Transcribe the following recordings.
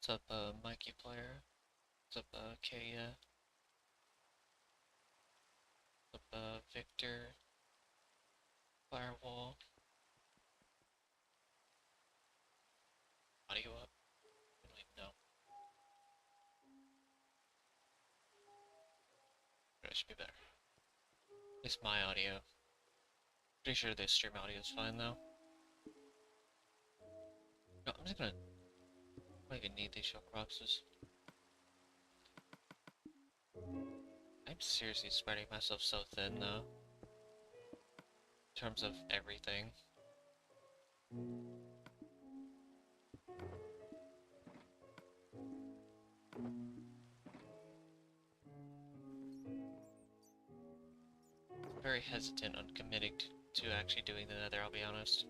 What's up, Mikey player? What's up, Kaya? What's up, Victor? Firewall? Audio up? I don't even know. It should be better. At least my audio. Pretty sure the stream audio is fine though. No, I'm just gonna. I don't even need these shock boxes. I'm seriously spreading myself so thin though. In terms of everything. Very hesitant on committing to actually doing the nether, I'll be honest.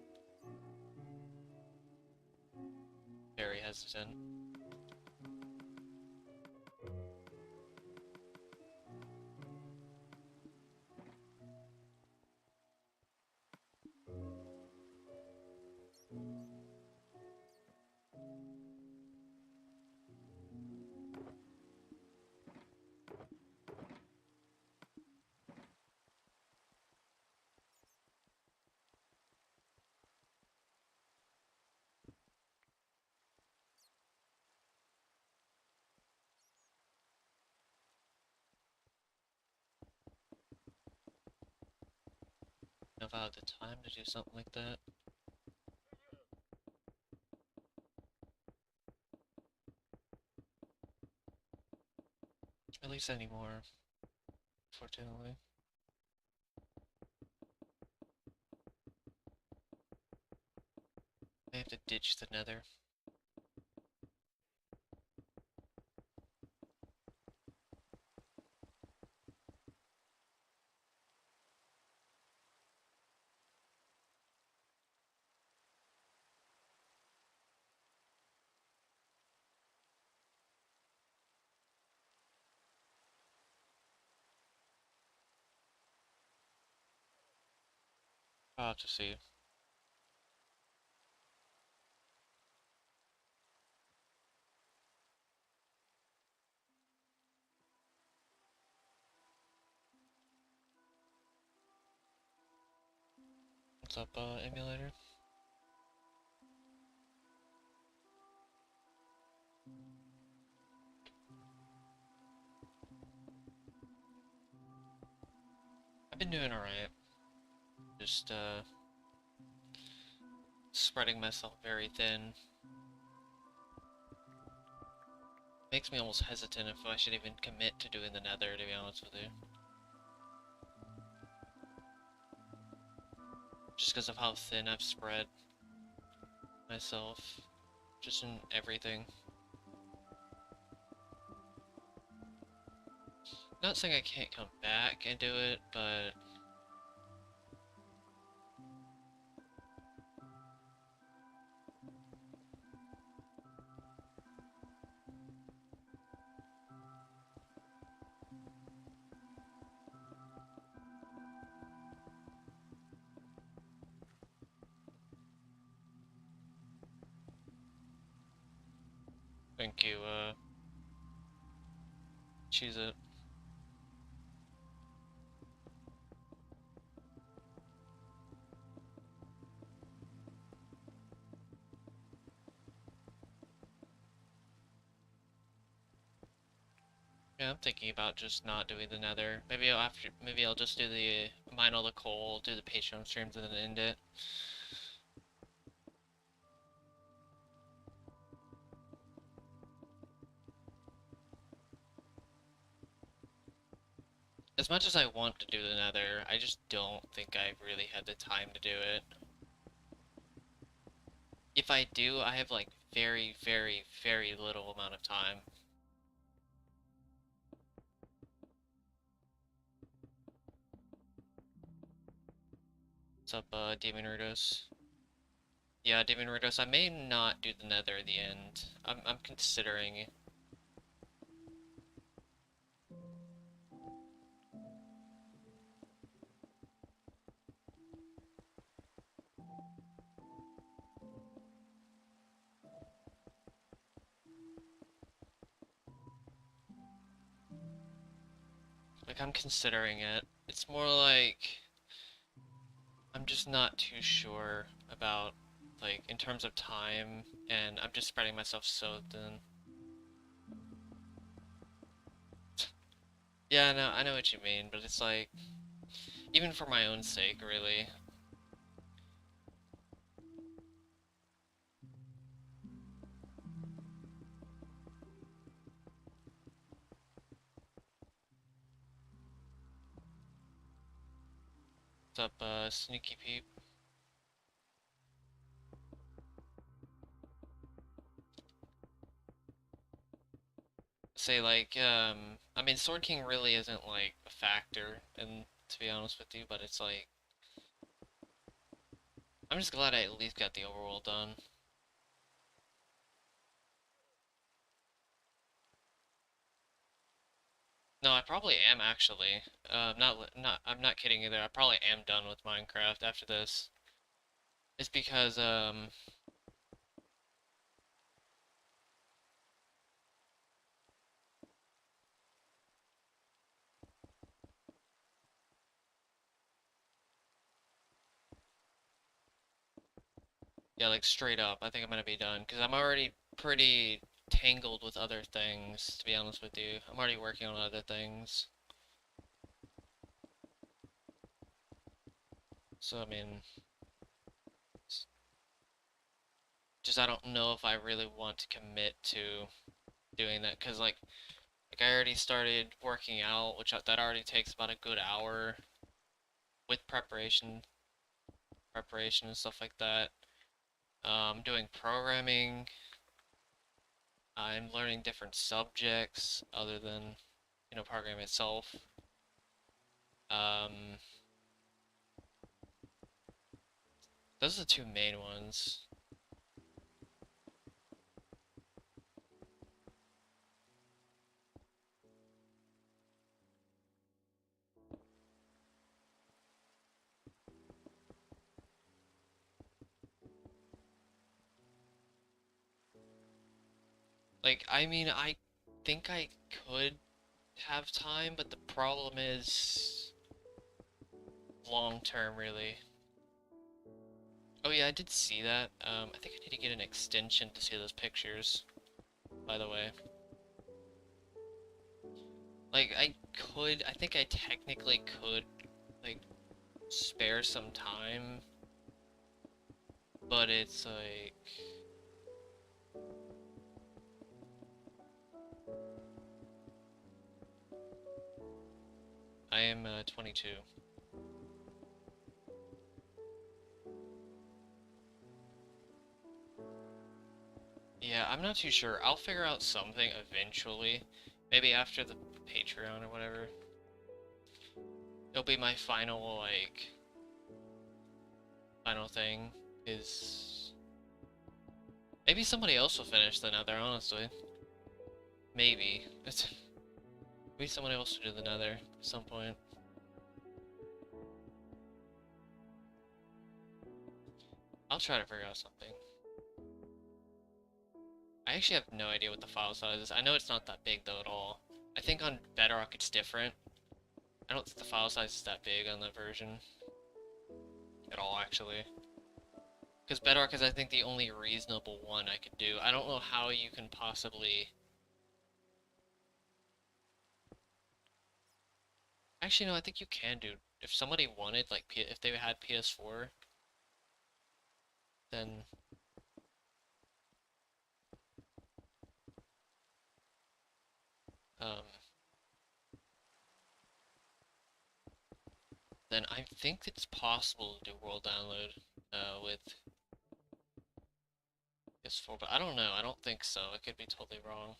Very hesitant. If I had the time to do something like that. At least anymore, fortunately. I have to ditch the nether. I'll have to see. What's up, emulator? I've been doing alright. Just, spreading myself very thin. Makes me almost hesitant if I should even commit to doing the nether, to be honest with you. Just because of how thin I've spread myself. Just in everything. Not saying I can't come back and do it, but thank you, choose it. Yeah, I'm thinking about just not doing the nether. Maybe I'll just do the mine all the coal, do the Patreon streams, and then end it. As much as I want to do the nether, I just don't think I really had the time to do it. If I do, I have like very, very, very little amount of time. What's up, Demon Rudos? Yeah, Demon Rudos, I may not do the nether at the end. I'm considering. Like, I'm considering it. It's more like I'm just not too sure about, like, in terms of time, and I'm just spreading myself so thin. Yeah, no, I know what you mean, but it's like, even for my own sake, really. What's up, sneaky peep? Say, like, I mean, Sword King really isn't, like, a factor, and to be honest with you, but it's like, I'm just glad I at least got the overworld done. No, I probably am actually. I'm not kidding either. I probably am done with Minecraft after this. It's because, yeah, like straight up, I think I'm gonna be done because I'm already pretty tangled with other things, to be honest with you. I'm already working on other things. So, I mean, just I don't know if I really want to commit to doing that because, like I already started working out, which that already takes about a good hour with preparation and stuff like that. Doing programming. I'm learning different subjects other than, programming itself. Um, those are the two main ones. Like, I mean, I think I could have time, but the problem is long term, really. Oh yeah, I did see that. I think I need to get an extension to see those pictures, by the way. Like, I think I technically could, like, spare some time, but it's like, I am 22. Yeah, I'm not too sure. I'll figure out something eventually. Maybe after the Patreon or whatever. It'll be my final, like, final thing is... Maybe somebody else will finish the Nether, honestly. Maybe. Maybe someone else will do the Nether at some point. I'll try to figure out something. I actually have no idea what the file size is. I know it's not that big, though, at all. I think on Bedrock it's different. I don't think the file size is that big on that version. At all, actually. Because Bedrock is, I think, the only reasonable one I could do. I don't know how you can possibly... Actually, no, I think you can do... If somebody wanted, like, if they had PS4, then... Um, then I think it's possible to do world download with PS4, but I don't know. I don't think so. I could be totally wrong.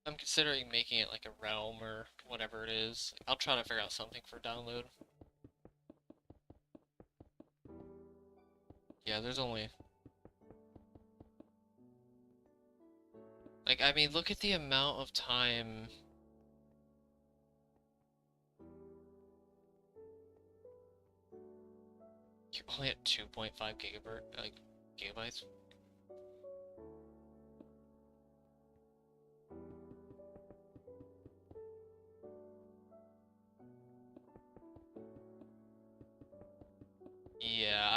I'm considering making it like a realm or whatever it is. I'll try to figure out something for download. Yeah, there's only... Like, I mean, look at the amount of time... You're only at 2.5 gigabytes.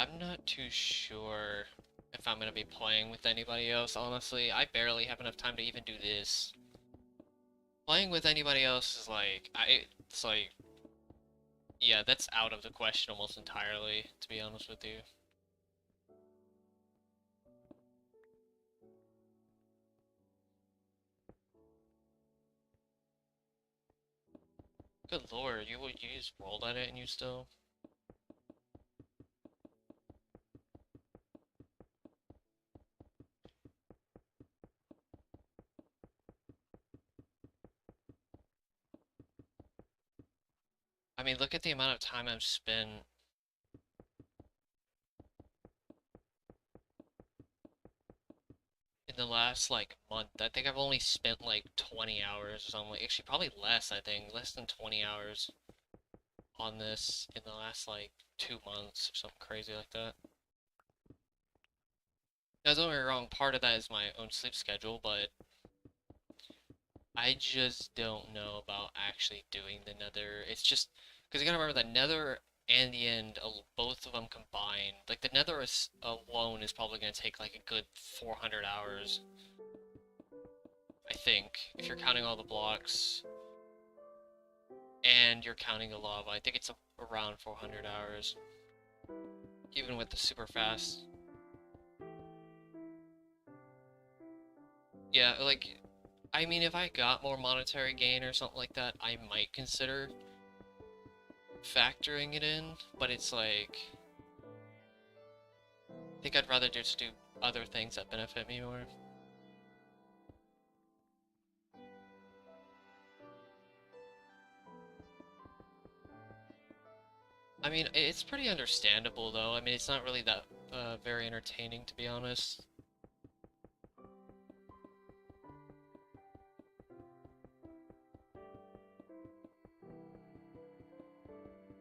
I'm not too sure if I'm gonna be playing with anybody else, honestly. I barely have enough time to even do this. Playing with anybody else is like, it's like, yeah, that's out of the question almost entirely, to be honest with you. Good lord, you just rolled at it and you still... I mean, look at the amount of time I've spent in the last, like, month. I think I've only spent, like, 20 hours or something. Actually, probably less, I think. Less than 20 hours on this in the last, like, 2 months or something crazy like that. Now, don't get me wrong, part of that is my own sleep schedule, but I just don't know about actually doing the nether. It's just, because you gotta remember the nether and the end, both of them combined, like, the nether is, alone is probably gonna take, like, a good 400 hours. I think, if you're counting all the blocks, and you're counting the lava, I think it's around 400 hours, even with the super fast. Yeah, like, I mean, if I got more monetary gain or something like that, I might consider factoring it in, but it's like, I think I'd rather just do other things that benefit me more. I mean, it's pretty understandable, though. I mean, it's not really that very entertaining, to be honest.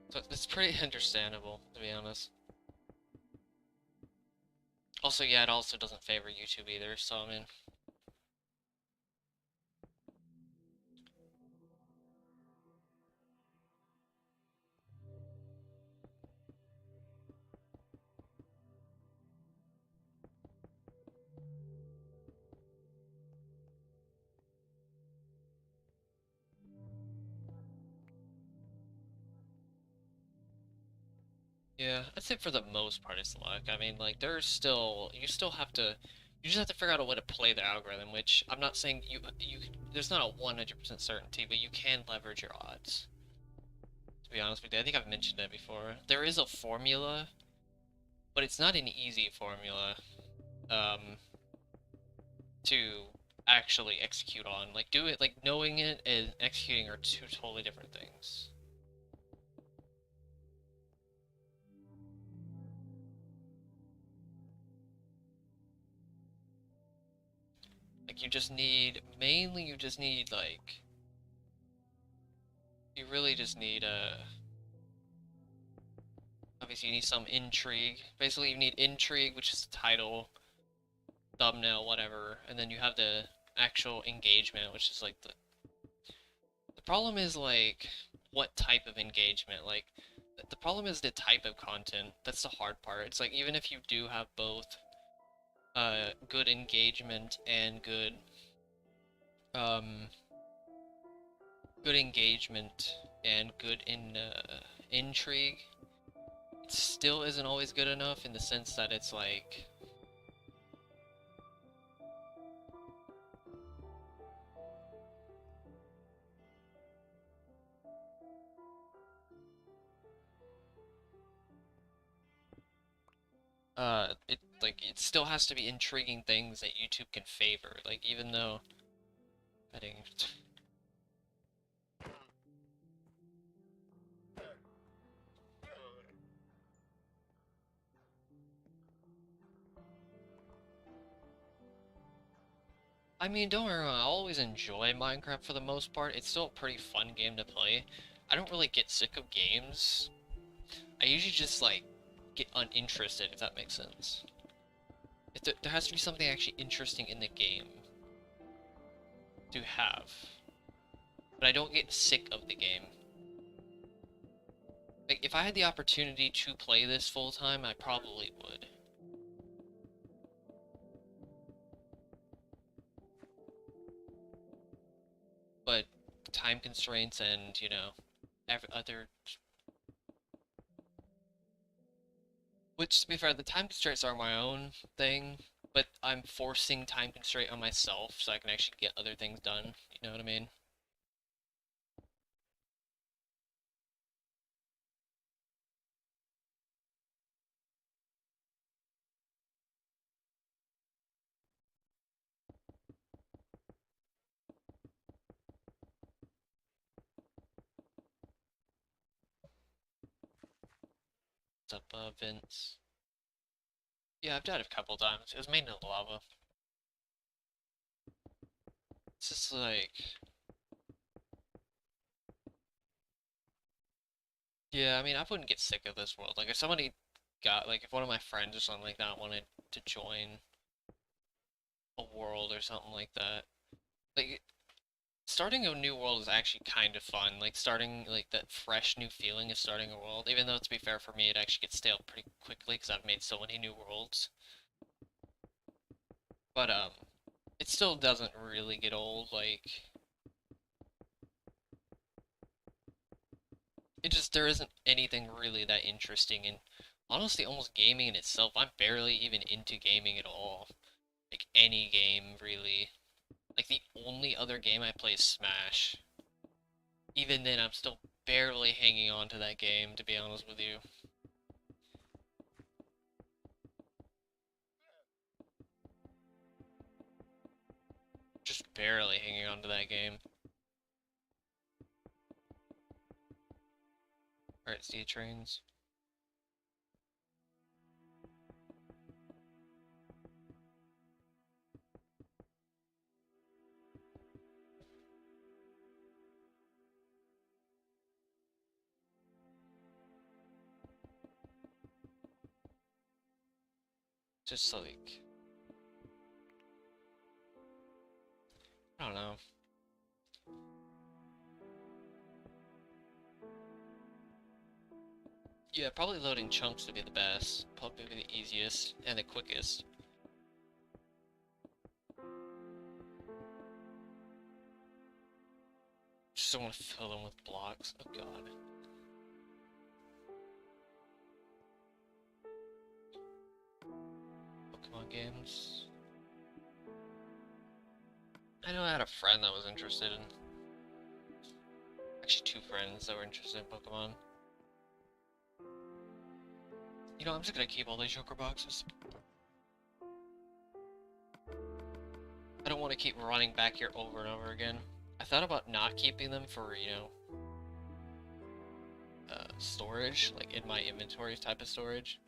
So it's pretty understandable, to be honest. Also, yeah, it also doesn't favor YouTube either, so I mean... Yeah, I'd say for the most part it's luck. I mean, like, there's still, you still have to, you just have to figure out a way to play the algorithm, which I'm not saying there's not a 100% certainty, but you can leverage your odds. To be honest with you, I think I've mentioned it before. There is a formula, but it's not an easy formula, um, to actually execute on. Like, do it, like, knowing it and executing are two totally different things. Like, mainly you just need, like, you really just need, obviously you need some intrigue. Basically, you need intrigue, which is the title, thumbnail, whatever, and then you have the actual engagement, which is, like, the problem is, like, what type of engagement? Like, the problem is the type of content. That's the hard part. It's like, even if you do have both, good engagement and um, good engagement and good intrigue, it still isn't always good enough in the sense that it's like, it still has to be intriguing things that YouTube can favor. Like, even though I think, I mean, don't get me wrong, I always enjoy Minecraft for the most part. It's still a pretty fun game to play. I don't really get sick of games. I usually just, like, get uninterested, if that makes sense. There has to be something actually interesting in the game to have. But I don't get sick of the game. Like, if I had the opportunity to play this full time, I probably would. But time constraints and, you know, every other. Which, to be fair, the time constraints are my own thing, but I'm forcing time constraint on myself so I can actually get other things done. You know what I mean? What's up, Vince? Yeah, I've died a couple times. It was mainly lava. It's just like, yeah, I mean, I wouldn't get sick of this world. Like, if somebody got, like, if one of my friends or something like that wanted to join a world or something like that, like, starting a new world is actually kind of fun. Like, starting, like, that fresh new feeling of starting a world. Even though, to be fair, for me, it actually gets stale pretty quickly because I've made so many new worlds. But, it still doesn't really get old. Like, it just, there isn't anything really that interesting. And honestly, almost gaming in itself, I'm barely even into gaming at all. Like, any game, really. Like, the only other game I play is Smash. Even then, I'm still barely hanging on to that game, to be honest with you. Just barely hanging on to that game. Alright, see trains. Just like, I don't know. Yeah, probably loading chunks would be the best. Probably the easiest and the quickest. Just don't want to fill them with blocks. Oh god. Pokemon games. I know I had a friend that was interested in. Actually, two friends that were interested in Pokemon. You know, I'm just gonna keep all these Joker boxes. I don't want to keep running back here over and over again. I thought about not keeping them for, you know, storage, like in my inventory type of storage.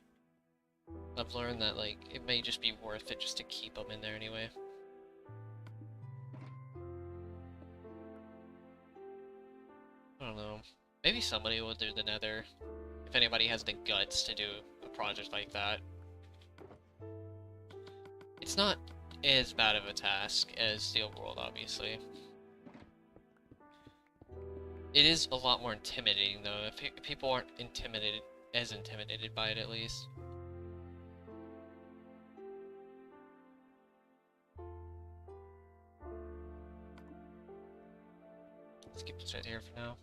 I've learned that, like, it may just be worth it just to keep them in there anyway. I don't know. Maybe somebody will do the nether. If anybody has the guts to do a project like that. It's not as bad of a task as the overworld, obviously. It is a lot more intimidating, though, if people aren't intimidated by it, at least. Let's keep this right here for now.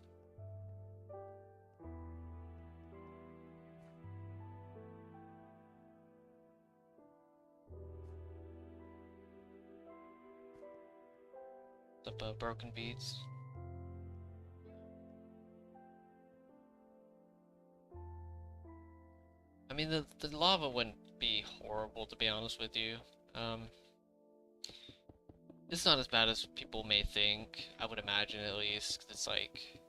The broken beads. I mean, the lava wouldn't be horrible, to be honest with you. It's not as bad as people may think, I would imagine at least, 'cause it's like,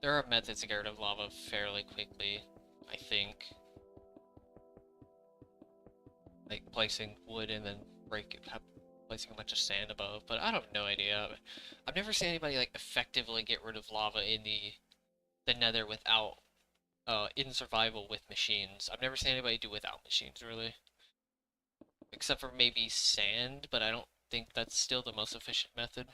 there are methods to get rid of lava fairly quickly, I think. Like placing wood and then placing a bunch of sand above, but I have no idea. I've never seen anybody like effectively get rid of lava in the nether without in survival with machines. I've never seen anybody do without machines, really. Except for maybe sand, but I don't think that's still the most efficient method.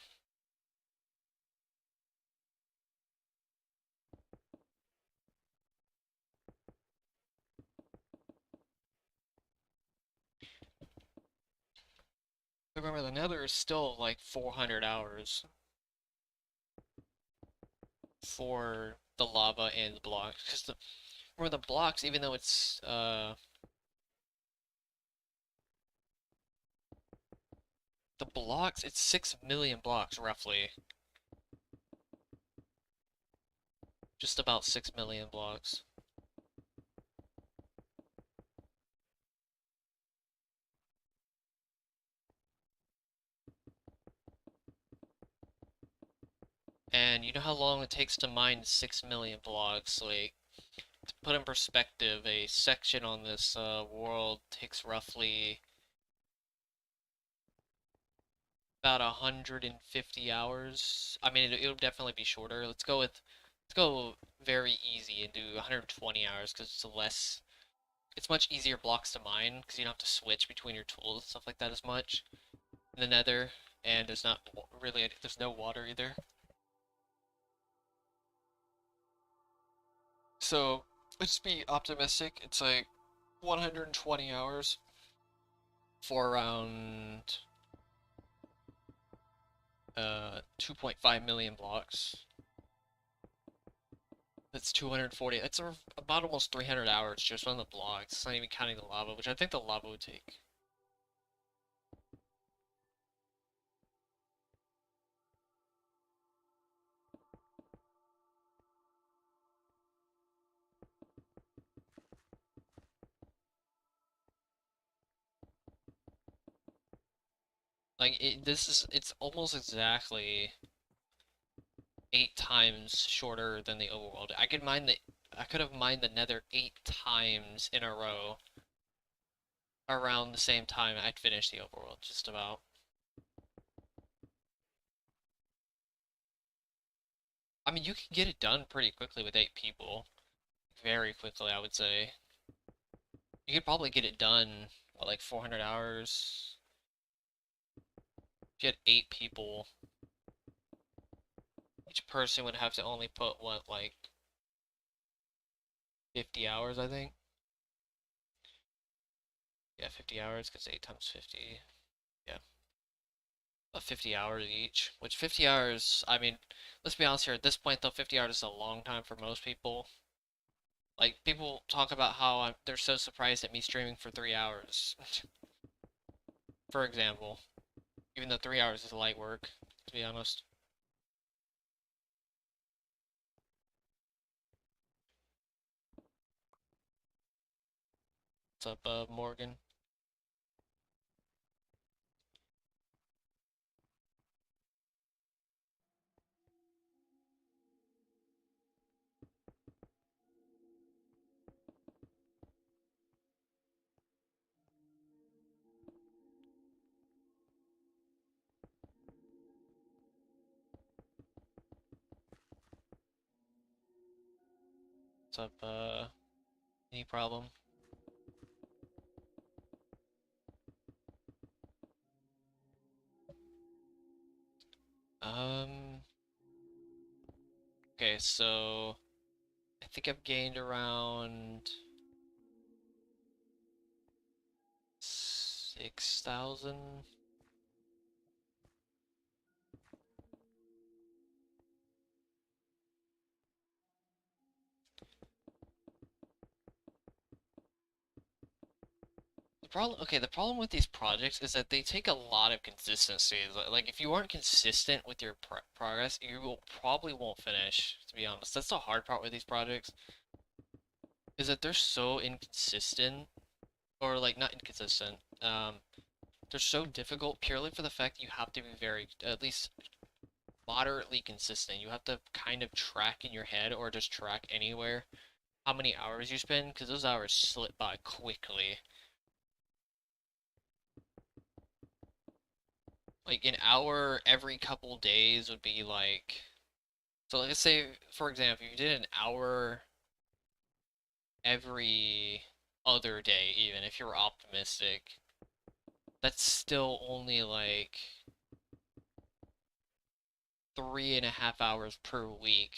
Remember, the nether is still like 400 hours for the lava and the blocks. Because remember, the blocks, even though it's, the blocks, it's 6 million blocks, roughly. Just about 6 million blocks. And you know how long it takes to mine 6 million blocks? Like, to put in perspective, a section on this world takes roughly about 150 hours. I mean, it'll definitely be shorter. Let's go very easy and do 120 hours because it's much easier blocks to mine because you don't have to switch between your tools and stuff like that as much in the nether, and there's not really, there's no water either. So let's be optimistic. It's like 120 hours for around 2.5 million blocks. That's 240. That's about almost 300 hours just on the blocks. It's not even counting the lava, which I think the lava would take. Like it's almost exactly 8 times shorter than the overworld. I could have mined the nether 8 times in a row around the same time I'd finish the overworld, just about. I mean, you can get it done pretty quickly with 8 people. Very quickly, I would say. You could probably get it done, what, like 400 hours? If you had 8 people, each person would have to only put, what, like 50 hours, I think? Yeah, 50 hours, because 8 times 50. Yeah. About 50 hours each. Which 50 hours, I mean, let's be honest here, at this point, though, 50 hours is a long time for most people. Like, people talk about how they're so surprised at me streaming for 3 hours. For example. Even though 3 hours is light work, to be honest. What's up, Morgan? What's up, any problem? Um, okay, so I think I've gained around 6,000. The problem with these projects is that they take a lot of consistency. Like, if you aren't consistent with your progress, you will probably won't finish, to be honest. That's the hard part with these projects, is that they're so inconsistent, or like, not inconsistent, they're so difficult purely for the fact that you have to be very, at least moderately consistent. You have to kind of track in your head, or just track anywhere, how many hours you spend, because those hours slip by quickly. Like, an hour every couple days would be like, so let's say, for example, if you did an hour every other day, even if you're optimistic, that's still only like 3.5 hours per week.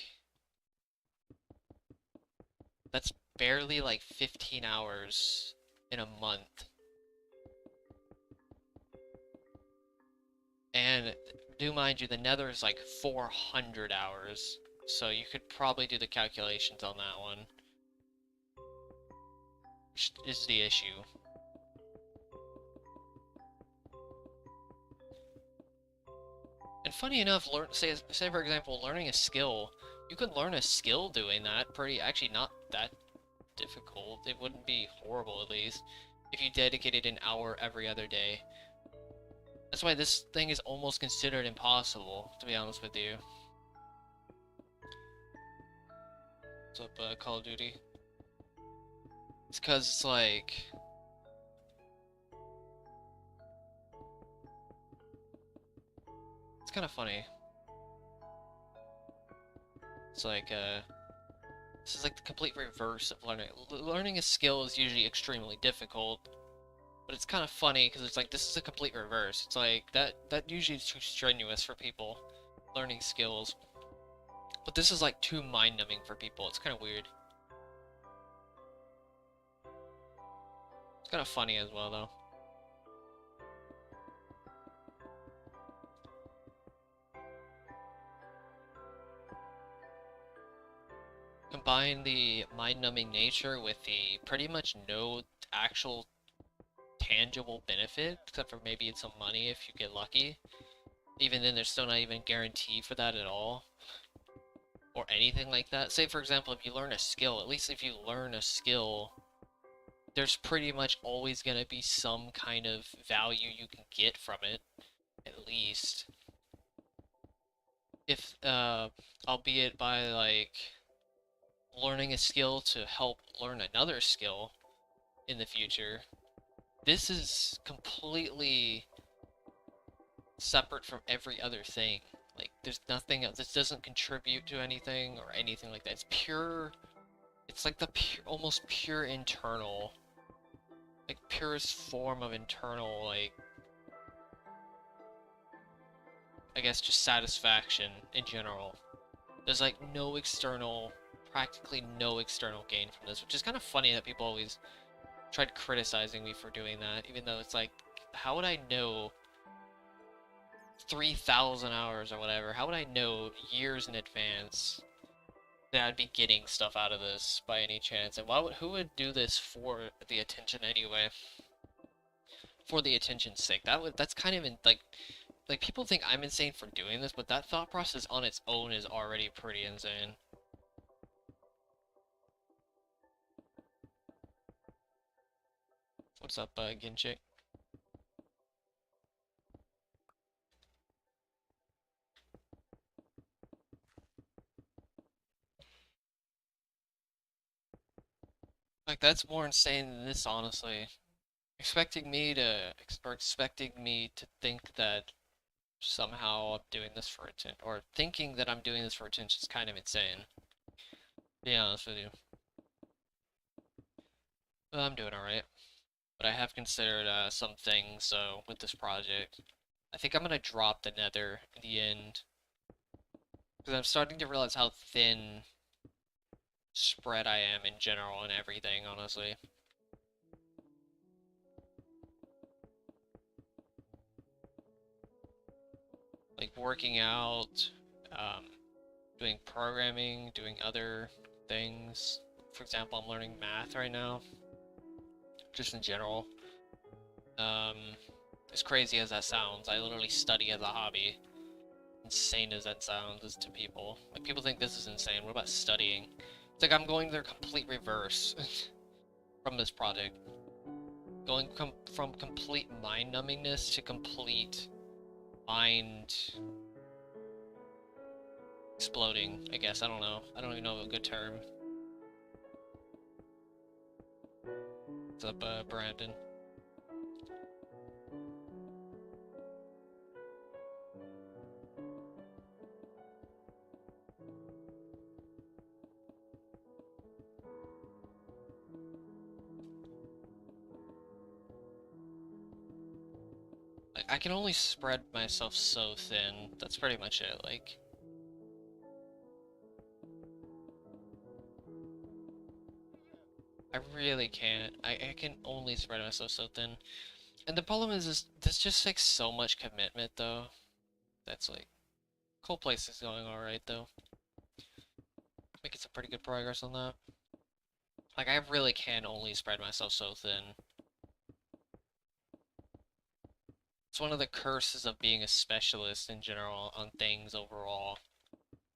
That's barely like 15 hours in a month. And do mind you, the nether is like 400 hours. So you could probably do the calculations on that one. Which is the issue. And funny enough, say for example, learning a skill. You could learn a skill doing that actually not that difficult. It wouldn't be horrible, at least, if you dedicated an hour every other day. That's why this thing is almost considered impossible, to be honest with you. What's up, Call of Duty? It's because it's like... It's kind of funny. It's like, this is like the complete reverse of learning. Learning a skill is usually extremely difficult, but it's kind of funny because it's like this is a complete reverse. It's like that usually is too strenuous for people, learning skills. But this is like too mind-numbing for people. It's kind of weird. It's kind of funny as well, though. Combine the mind-numbing nature with the pretty much no actual tangible benefit, except for maybe it's some money if you get lucky. Even then, there's still not even a guarantee for that at all. Or anything like that. Say, for example, if you learn a skill, at least if you learn a skill, there's pretty much always going to be some kind of value you can get from it, at least. If, albeit by, like, learning a skill to help learn another skill in the future. This is completely separate from every other thing. Like, there's nothing else. This doesn't contribute to anything or anything like that. It's pure... It's like the almost pure internal... Like, purest form of internal, like... I guess just satisfaction in general. There's, like, no external... Practically no external gain from this, which is kind of funny that people always tried criticizing me for doing that, even though it's like, how would I know 3,000 hours or whatever? How would I know years in advance that I'd be getting stuff out of this by any chance? And who would do this for the attention anyway? For the attention's sake. That's kind of like people think I'm insane for doing this, but that thought process on its own is already pretty insane. What's up, Ginchik? Like, that's more insane than this, honestly. Expecting me to think that somehow I'm doing this for attention, or thinking that I'm doing this for attention is kind of insane. To be honest with you. But I'm doing alright. But I have considered some things with this project. I think I'm gonna drop the nether in the end. Because I'm starting to realize how thin spread I am in general and everything, honestly. Like working out, doing programming, doing other things. For example, I'm learning math right now. Just in general. As crazy as that sounds, I literally study as a hobby. Insane as that sounds to people. Like, people think this is insane. What about studying? It's like I'm going their complete reverse from this project. Going from complete mind numbingness to complete mind exploding, I guess. I don't know. I don't even know a good term. What's up, Brandon? Like, I can only spread myself so thin. That's pretty much it. Like, I really can't. I can only spread myself so thin. And the problem is this just takes so much commitment, though. That's like, cool place is going alright though. Making some pretty good progress on that. Like, I really can only spread myself so thin. It's one of the curses of being a specialist in general on things overall,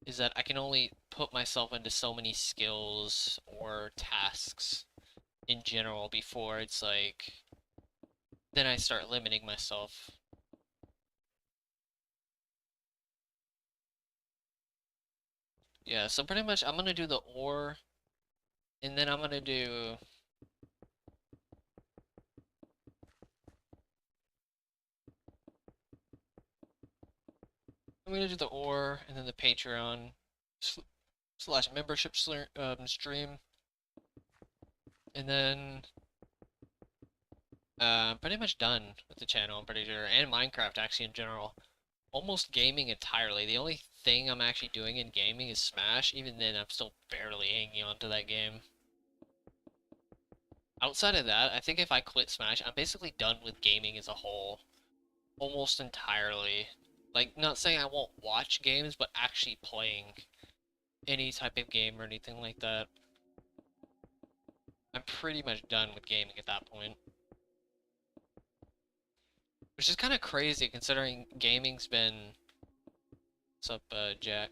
is that I can only put myself into so many skills or tasks in general before it's like, then I start limiting myself. Yeah, so pretty much I'm gonna do the ore, and then I'm gonna do the ore, and then the Patreon slash membership stream, and then I'm pretty much done with the channel, I'm pretty sure, and Minecraft actually in general. Almost gaming entirely. The only thing I'm actually doing in gaming is Smash. Even then, I'm still barely hanging on to that game. Outside of that, I think if I quit Smash, I'm basically done with gaming as a whole. Almost entirely. Like, not saying I won't watch games, but actually playing any type of game or anything like that. I'm pretty much done with gaming at that point. Which is kind of crazy considering gaming's been... What's up, Jack?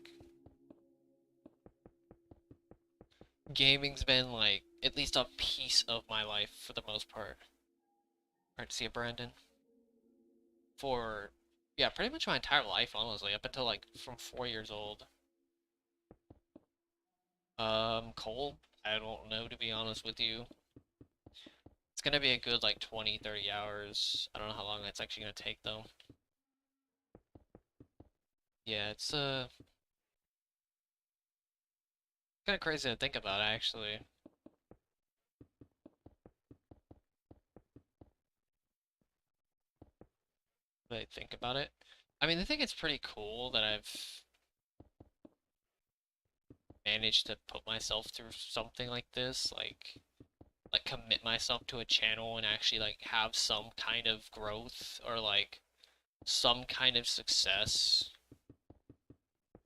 Gaming's been, like, at least a piece of my life for the most part. Alright, see you, Brandon. For, yeah, pretty much my entire life, honestly, up until, like, from 4 years old. Cold? I don't know, to be honest with you. It's gonna be a good, like, 20, 30 hours. I don't know how long that's actually gonna take, though. Yeah, it's, kind of crazy to think about, actually. But I think about it. I mean, I think it's pretty cool that I've managed to put myself through something like this, like commit myself to a channel and actually like have some kind of growth or like some kind of success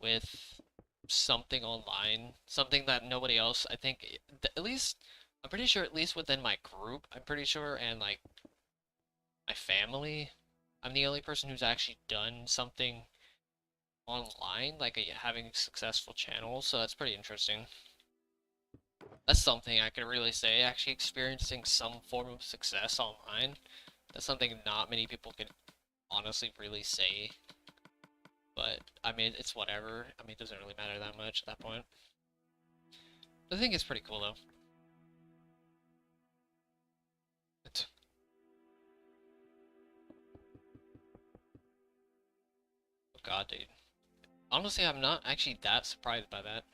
with something online, something that nobody else, I think, at least, I'm pretty sure, at least within my group, I'm pretty sure, and like my family, I'm the only person who's actually done something online, like having a successful channel, so that's pretty interesting. That's something I could really say, actually experiencing some form of success online. That's something not many people can honestly really say. But, I mean, it's whatever. I mean, it doesn't really matter that much at that point. But I think it's pretty cool, though. Oh god, dude. Honestly, I'm not actually that surprised by that.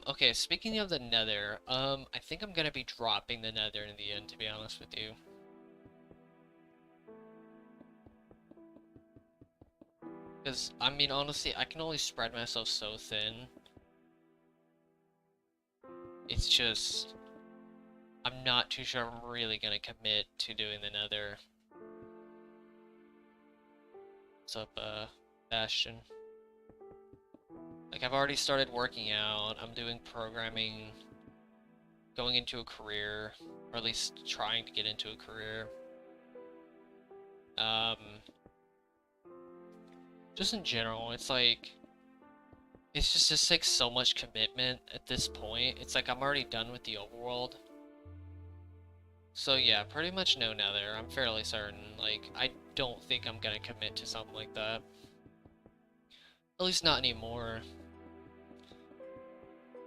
Okay, speaking of the nether, I think I'm gonna be dropping the nether in the end, to be honest with you. Because, I mean, honestly, I can only spread myself so thin. It's just... I'm not too sure I'm really gonna commit to doing the nether. What's up, Bastion? Like, I've already started working out, I'm doing programming, going into a career, or at least trying to get into a career. Um, just in general, it's like, it's just takes so much commitment at this point. It's like I'm already done with the overworld. So yeah, pretty much no nether, I'm fairly certain. Like, I don't think I'm gonna commit to something like that. At least not anymore.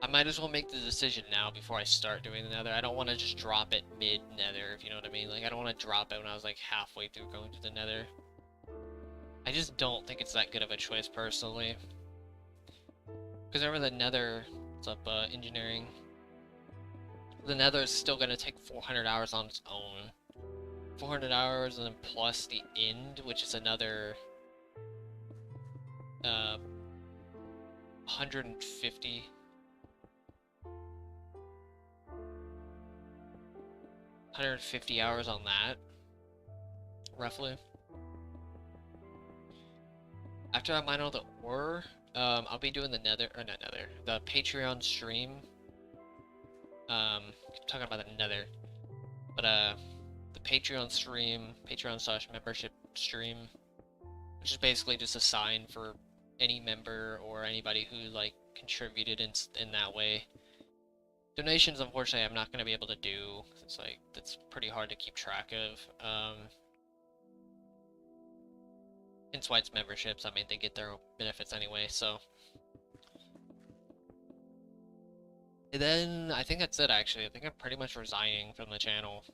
I might as well make the decision now before I start doing the nether. I don't want to just drop it mid-nether, if you know what I mean. Like, I don't want to drop it when I was like halfway through going to the nether. I just don't think it's that good of a choice, personally. Because remember the nether, what's up, engineering? The nether is still going to take 400 hours on its own. 400 hours and then plus the end, which is another 150. 150 hours on that. roughly. After I mine all the ore, I'll be doing the nether, or not nether, the Patreon stream. Talking about the nether, but the Patreon stream, Patreon/membership stream, which is basically just a sign for any member or anybody who like contributed in that way. Donations, unfortunately, I'm not going to be able to do. It's like that's pretty hard to keep track of. Hence why it's memberships. I mean, they get their own benefits anyway. So, and then I think that's it. Actually, I think I'm pretty much resigning from the channel,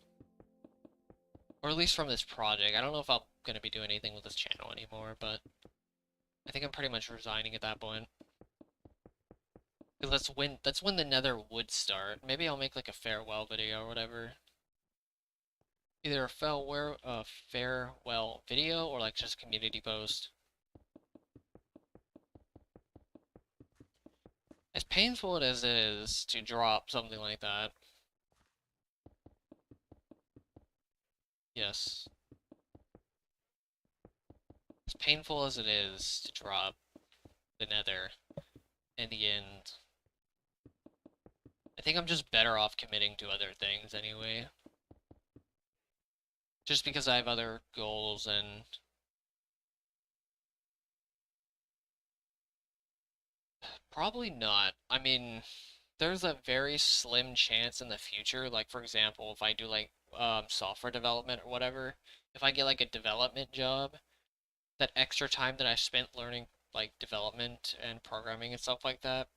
or at least from this project. I don't know if I'm going to be doing anything with this channel anymore, but I think I'm pretty much resigning at that point. Because that's when the nether would start. Maybe I'll make like a farewell video or whatever. Either a farewell video or like just a community post. As painful as it is to drop something like that. Yes. As painful as it is to drop the nether in the end, I think I'm just better off committing to other things anyway. Just because I have other goals and probably not. I mean, there's a very slim chance in the future, like for example, if I do like software development or whatever, if I get like a development job, that extra time that I spent learning like development and programming and stuff like that,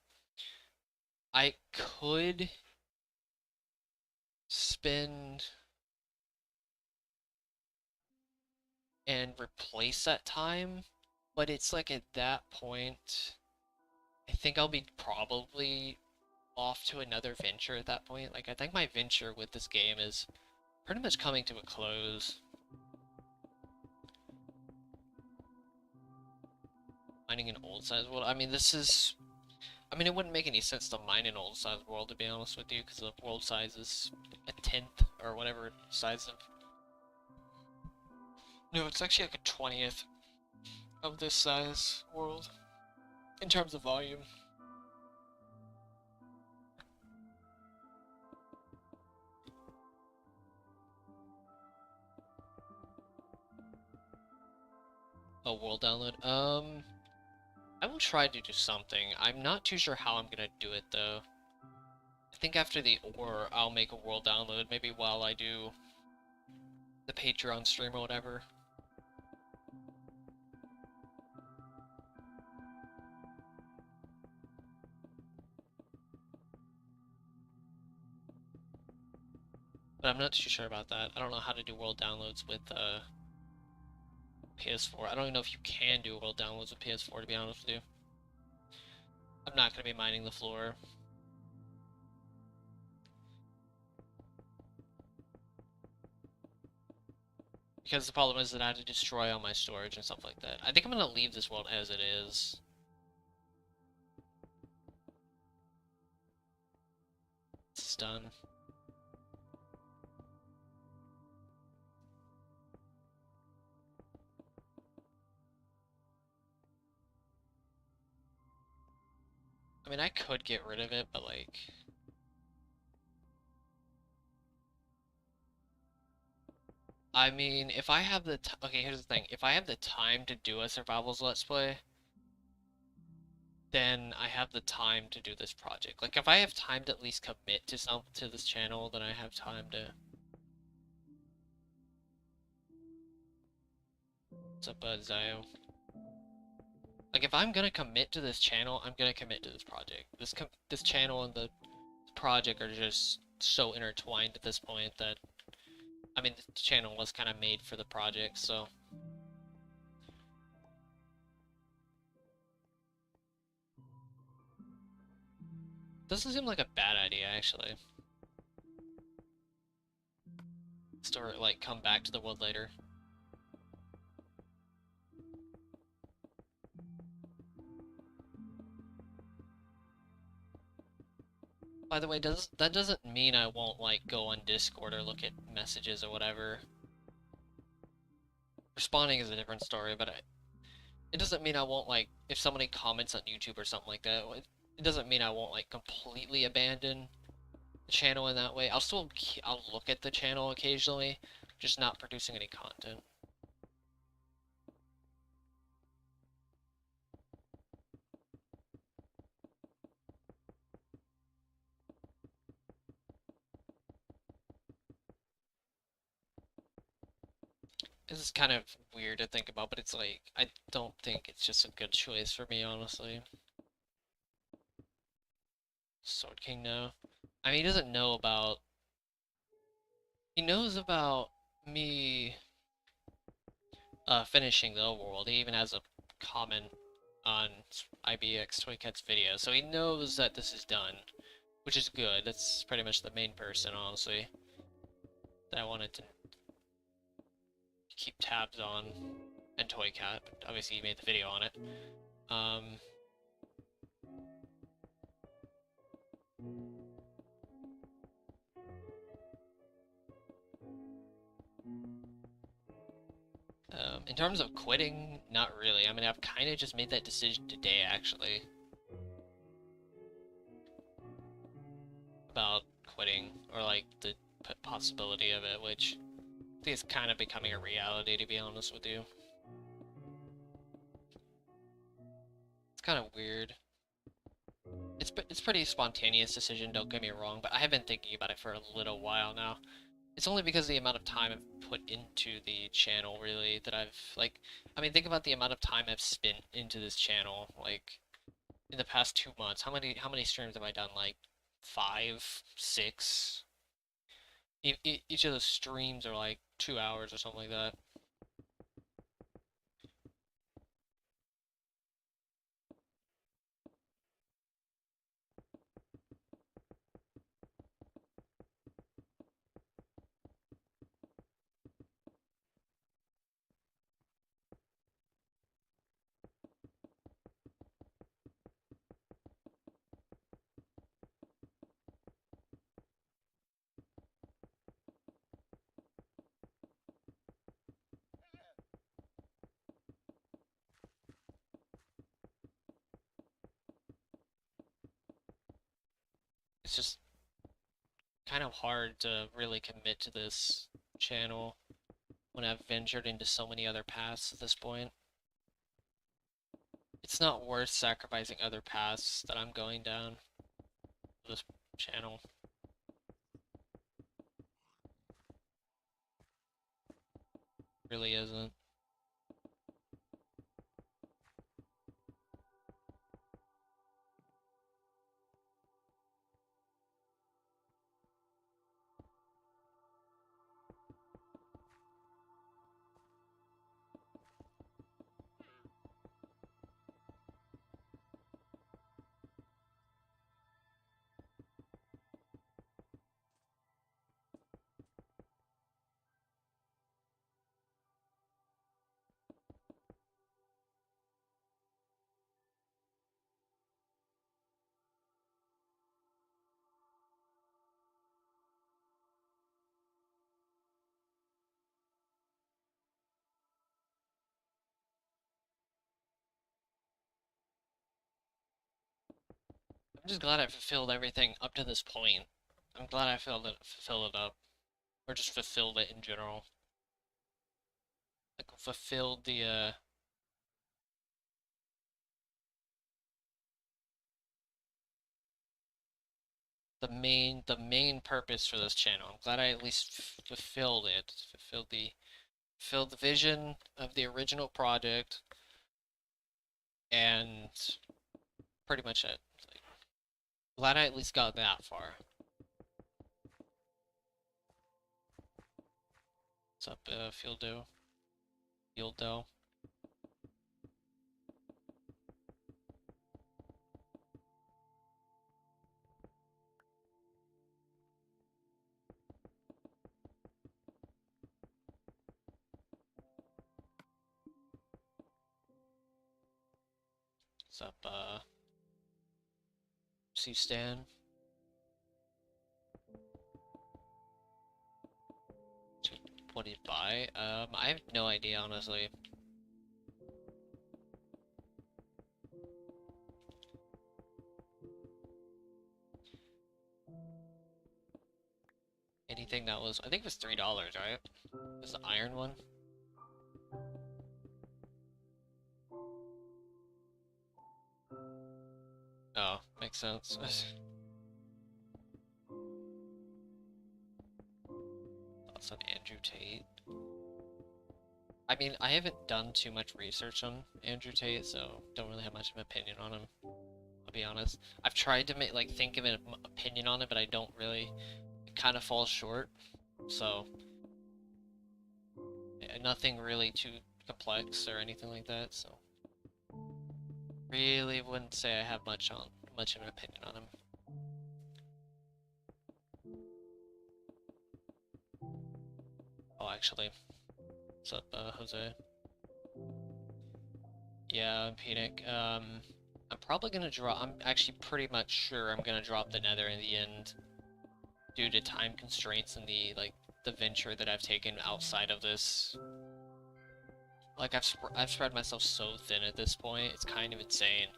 I could spend and replace that time, but it's like at that point, I think I'll be probably off to another venture at that point. Like, I think my venture with this game is pretty much coming to a close. Mining an old size world. I mean, it wouldn't make any sense to mine an old size world, to be honest with you, because the world size is a 10th or whatever size of. No, it's actually like a 20th of this size world in terms of volume. A world download. I will try to do something. I'm not too sure how I'm gonna do it though. I think after the ore, I'll make a world download, maybe while I do the Patreon stream or whatever. But I'm not too sure about that. I don't know how to do world downloads with PS4. I don't even know if you can do world downloads with PS4, to be honest with you. I'm not going to be mining the floor. Because the problem is that I have to destroy all my storage and stuff like that. I think I'm going to leave this world as it is. It's done. I mean, I could get rid of it, but like... I mean, if I have the okay, here's the thing. If I have the time to do a survivals let's play, then I have the time to do this project. Like, if I have time to at least commit to this channel, then I have time to... What's up, Zio? Like, if I'm gonna commit to this channel, I'm gonna commit to this project. This channel and the project are just so intertwined at this point that... I mean, the channel was kind of made for the project, so... Doesn't seem like a bad idea, actually. Store, like, come back to the world later. By the way, that doesn't mean I won't, like, go on Discord or look at messages or whatever. Responding is a different story, but it doesn't mean I won't, like, if somebody comments on YouTube or something like that, it doesn't mean I won't, like, completely abandon the channel in that way. I'll look at the channel occasionally, just not producing any content. This is kind of weird to think about, but it's like, I don't think it's just a good choice for me, honestly. Sword King, no. I mean, he doesn't know about... He knows about me finishing the overworld. He even has a comment on IBX Toycat's video, so he knows that this is done, which is good. That's pretty much the main person, honestly, that I wanted to keep tabs on, and Toycat, but obviously he made the video on it. In terms of quitting, not really. I mean, I've kind of just made that decision today, actually, about quitting, or like the possibility of it, which I think is kind of becoming a reality, to be honest with you. It's kind of weird. It's pretty spontaneous decision, don't get me wrong, but I have been thinking about it for a little while now. It's only because of the amount of time I've put into the channel, really, that I've, like, I mean, think about the amount of time I've spent into this channel, like, in the past 2 months. How many streams have I done? Like, 5, 6? Each of those streams are like 2 hours or something like that. It's just kind of hard to really commit to this channel when I've ventured into so many other paths at this point. It's not worth sacrificing other paths that I'm going down for this channel. It really isn't. I'm just glad I fulfilled everything up to this point. I'm glad I fulfilled it up. Or just fulfilled it in general. Like, fulfilled the main purpose for this channel. I'm glad I at least fulfilled it. Fulfilled the vision of the original project, and pretty much it. Like, glad I at least got that far. What's up, Fieldo? Fieldo? What's up, C-Stan? What did you buy? I have no idea, honestly. Anything that was, I think it was $3, right? It was the iron one? Oh, makes sense. Thoughts on Andrew Tate? I mean, I haven't done too much research on Andrew Tate, so don't really have much of an opinion on him. I'll be honest. I've tried to make think of an opinion on it, but I don't really. It kind of falls short. So nothing really too complex or anything like that. So really wouldn't say I have much of an opinion on him. Oh, actually, what's up, Jose? Yeah, I'm Penic. I'm probably gonna drop. I'm actually pretty much sure I'm gonna drop the Nether in the end, due to time constraints and the venture that I've taken outside of this. Like I've spread myself so thin at this point. It's kind of insane.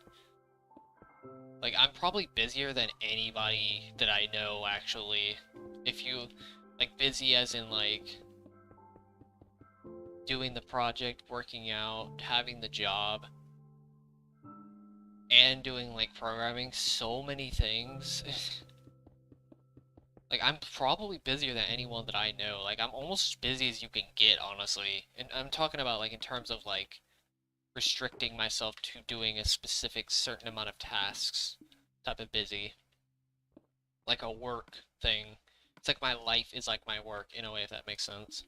Like I'm probably busier than anybody that I know actually. If you like busy as in like doing the project, working out, having the job, and doing like programming, so many things. Like I'm probably busier than anyone that I know. Like I'm almost as busy as you can get, honestly. And I'm talking about like in terms of like restricting myself to doing a specific certain amount of tasks type of busy. Like a work thing. It's like my life is like my work in a way, if that makes sense.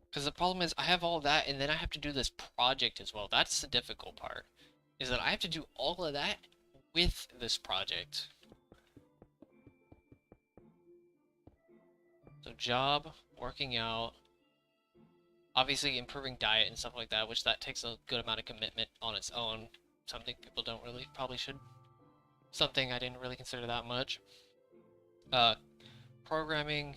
Because the problem is I have all that and then I have to do this project as well. That's the difficult part. Is that I have to do all of that with this project. So job, working out, obviously improving diet and stuff like that, which that takes a good amount of commitment on its own. Something people don't really probably should. Something I didn't really consider that much. Uh, Programming,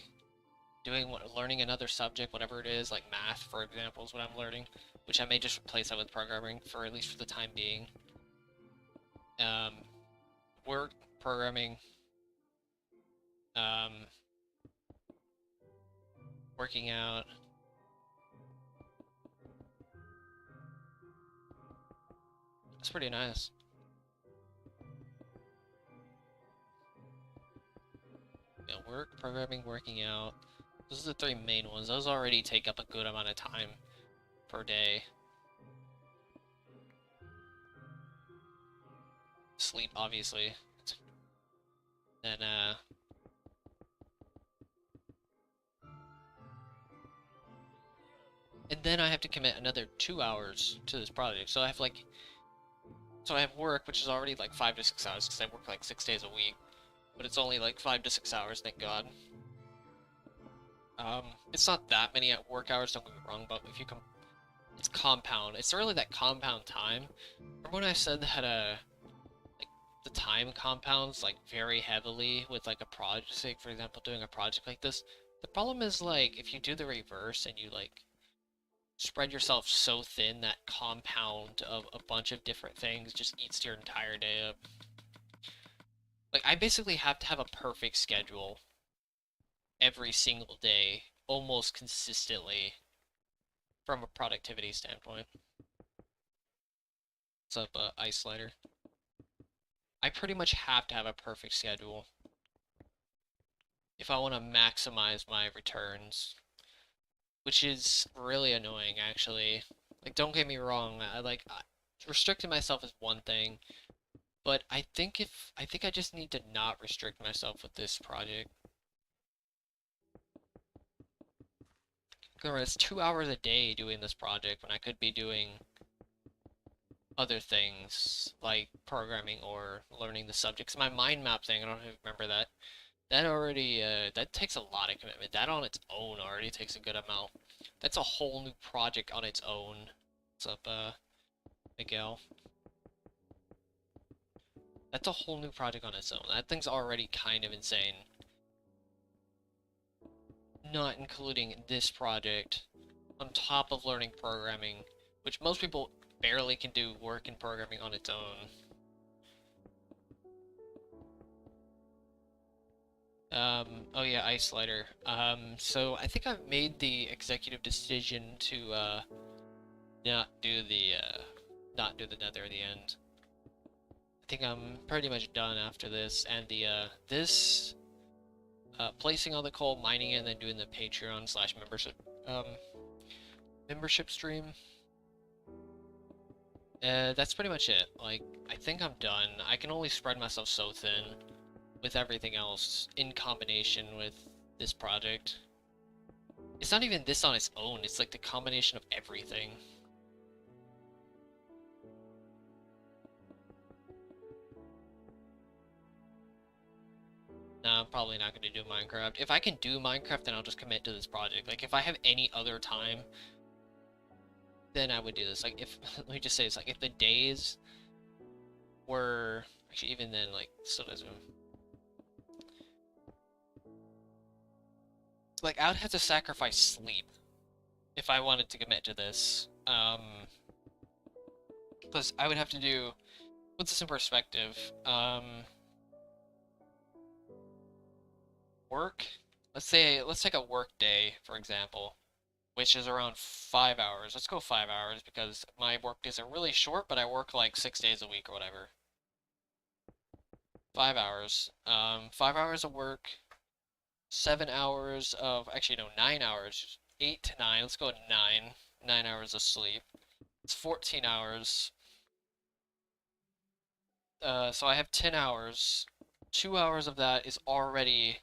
learning another subject, whatever it is, like math, for example, is what I'm learning, which I may just replace that with programming for at least for the time being. Work, programming, um, working out. That's pretty nice. Yeah, work, programming, working out. Those are the three main ones. Those already take up a good amount of time per day. Sleep, obviously. Then, and then I have to commit another 2 hours to this project. So I have work, which is already like 5 to 6 hours, because I work like 6 days a week. But it's only like 5 to 6 hours, thank God. It's not that many work hours, don't get me wrong, but if you it's compound. It's really that compound time. Remember when I said that, like, the time compounds, like, very heavily with, like, a project, say, for example, doing a project like this? The problem is, like, if you do the reverse and you, like, spread yourself so thin that compound of a bunch of different things just eats your entire day up. Like, I basically have to have a perfect schedule every single day, almost consistently, from a productivity standpoint. What's up, Ice Slider? I pretty much have to have a perfect schedule if I want to maximize my returns, which is really annoying, actually. Like, don't get me wrong, restricting myself is one thing, but I think I just need to not restrict myself with this project. It's 2 hours a day doing this project when I could be doing other things like programming or learning the subjects. My mind map thing, I don't know if you remember that. That already, that takes a lot of commitment. That on its own already takes a good amount. That's a whole new project on its own. What's up, Miguel. That's a whole new project on its own. That thing's already kind of insane. Not including this project on top of learning programming, which most people barely can do work in programming on its own. Oh yeah, Ice Lighter. So I think I've made the executive decision to, not do the, nether at the end. I think I'm pretty much done after this, and placing all the coal, mining it, and then doing the Patreon / membership stream. That's pretty much it. Like, I think I'm done. I can only spread myself so thin with everything else in combination with this project. It's not even this on its own, it's like the combination of everything. No, I'm probably not going to do Minecraft. If I can do Minecraft, then I'll just commit to this project. Like, if I have any other time, then I would do this. Like, if, let me just say this, like, if the days were, actually, even then, like, still doesn't. Like, I would have to sacrifice sleep if I wanted to commit to this. Because I would have to do, put this in perspective, work, let's take a work day, for example, which is around 5 hours. Let's go 5 hours because my work days are really short, but I work like 6 days a week or whatever. 5 hours. 5 hours of work, 7 hours of, actually no, 9 hours, 8 to 9, let's go 9, 9 hours of sleep. It's 14 hours. So I have 10 hours. 2 hours of that is already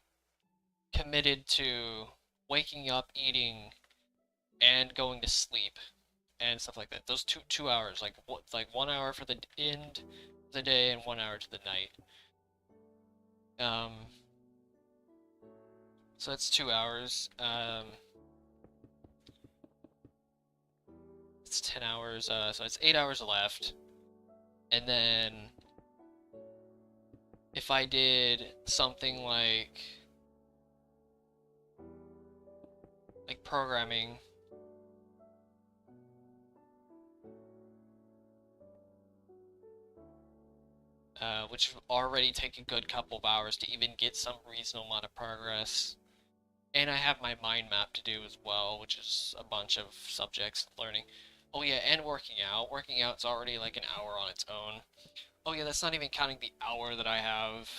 committed to waking up, eating, and going to sleep, and stuff like that. Those two hours, like 1 hour for the end of the day and 1 hour to the night. So that's 2 hours. It's 10 hours. So it's 8 hours left, and then if I did something like programming, which would already take a good couple of hours to even get some reasonable amount of progress. And I have my mind map to do as well, which is a bunch of subjects learning. Oh yeah, and working out. Working out's already like an hour on its own. Oh yeah, that's not even counting the hour that I have.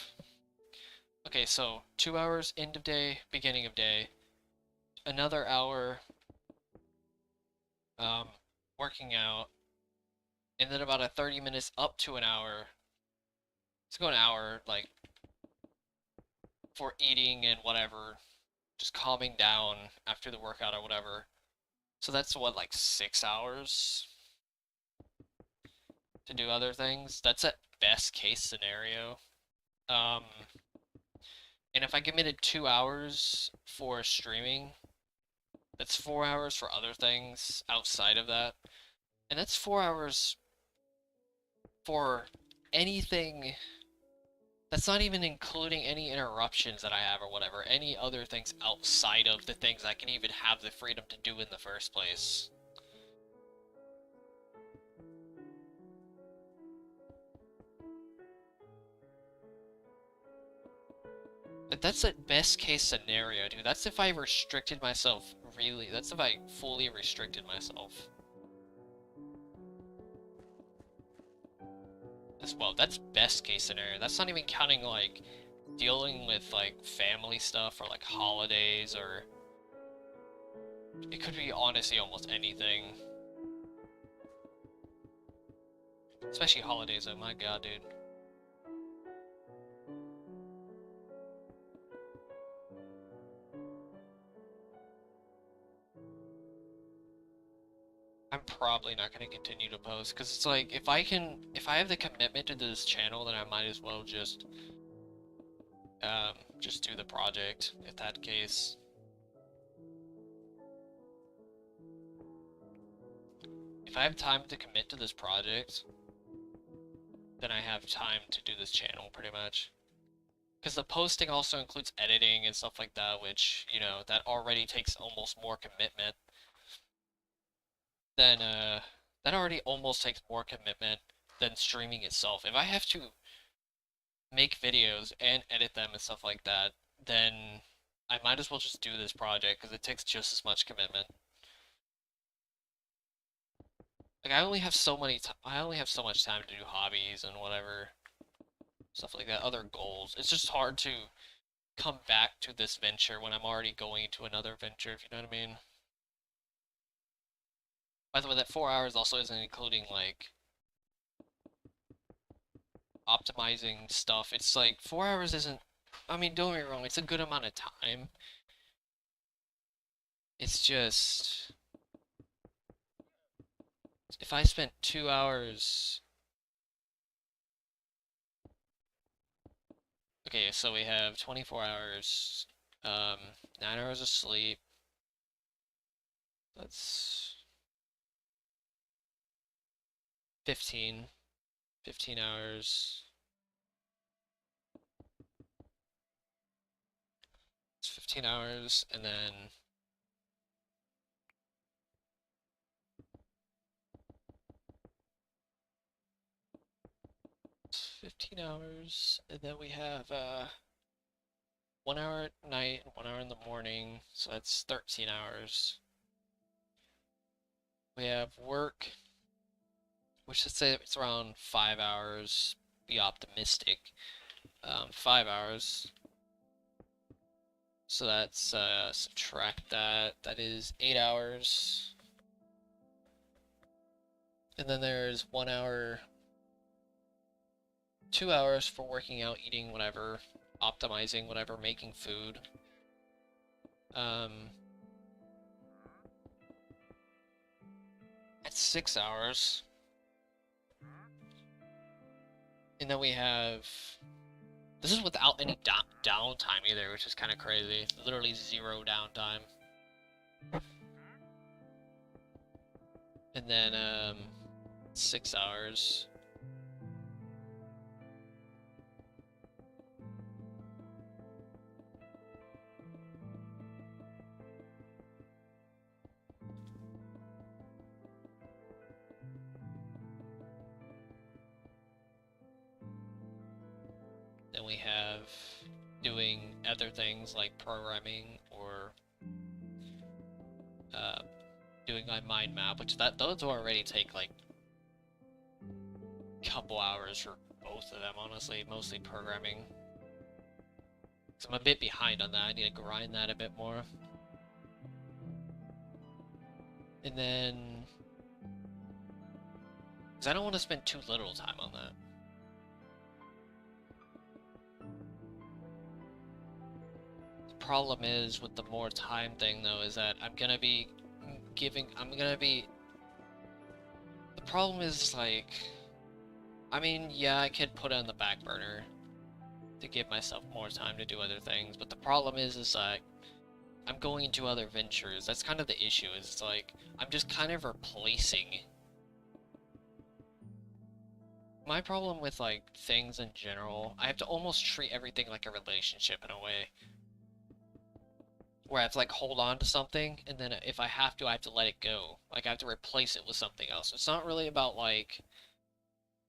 Okay, so 2 hours, end of day, beginning of day. Another hour, working out. And then about a 30 minutes up to an hour. Let's go an hour, like, for eating and whatever. Just calming down after the workout or whatever. So that's what, like 6 hours to do other things. That's at best case scenario. And if I committed 2 hours for streaming, that's 4 hours for other things outside of that. And that's 4 hours for anything. That's not even including any interruptions that I have or whatever, any other things outside of the things I can even have the freedom to do in the first place. But that's a best case scenario, dude. That's if I restricted myself, really. That's if I fully restricted myself. As well, that's best case scenario. That's not even counting, like, dealing with, like, family stuff or, like, holidays or... It could be, honestly, almost anything. Especially holidays, oh my god, dude. I'm probably not going to continue to post, because it's like, if I have the commitment to this channel, then I might as well just do the project, if that case. if I have time to commit to this project, then I have time to do this channel pretty much. Because the posting also includes editing and stuff like that, which, you know, that already takes almost more commitment than, that already almost takes more commitment than streaming itself. If I have to make videos and edit them and stuff like that, then I might as well just do this project because it takes just as much commitment. Like I only have so much time to do hobbies and whatever stuff like that, other goals. It's just hard to come back to this venture when I'm already going to another venture, if you know what I mean. By the way, that 4 hours also isn't including like optimizing stuff. It's like 4 hours isn't, I mean, don't get me wrong, it's a good amount of time. It's just if I spent 2 hours. Okay, so we have 24 hours, 9 hours of sleep. That's 15, 15 hours. It's 15 hours, and then 15 hours, and then we have 1 hour at night and 1 hour in the morning, so that's 13 hours. We have work, which let's say it's around 5 hours. Be optimistic. 5 hours. So that's subtract that. That is 8 hours. And then there's 1 hour, 2 hours for working out, eating, whatever, optimizing, whatever, making food. That's 6 hours. And then we have, this is without any downtime either, which is kind of crazy. Literally zero downtime. And then 6 hours. Then we have doing other things like programming or doing my mind map, which those already take like a couple hours for both of them, honestly, mostly programming. So I'm a bit behind on that. I need to grind that a bit more. And then, because I don't want to spend too little time on that. The problem is with the more time thing though, is that I'm gonna be the problem is like, I mean, yeah, I could put it on the back burner to give myself more time to do other things, but the problem is like, I'm going into other ventures. That's kind of the issue, is it's like, I'm just kind of replacing. My problem with like things in general, I have to almost treat everything like a relationship in a way. Where I have to like hold on to something, and then if I have to let it go. Like I have to replace it with something else. It's not really about like,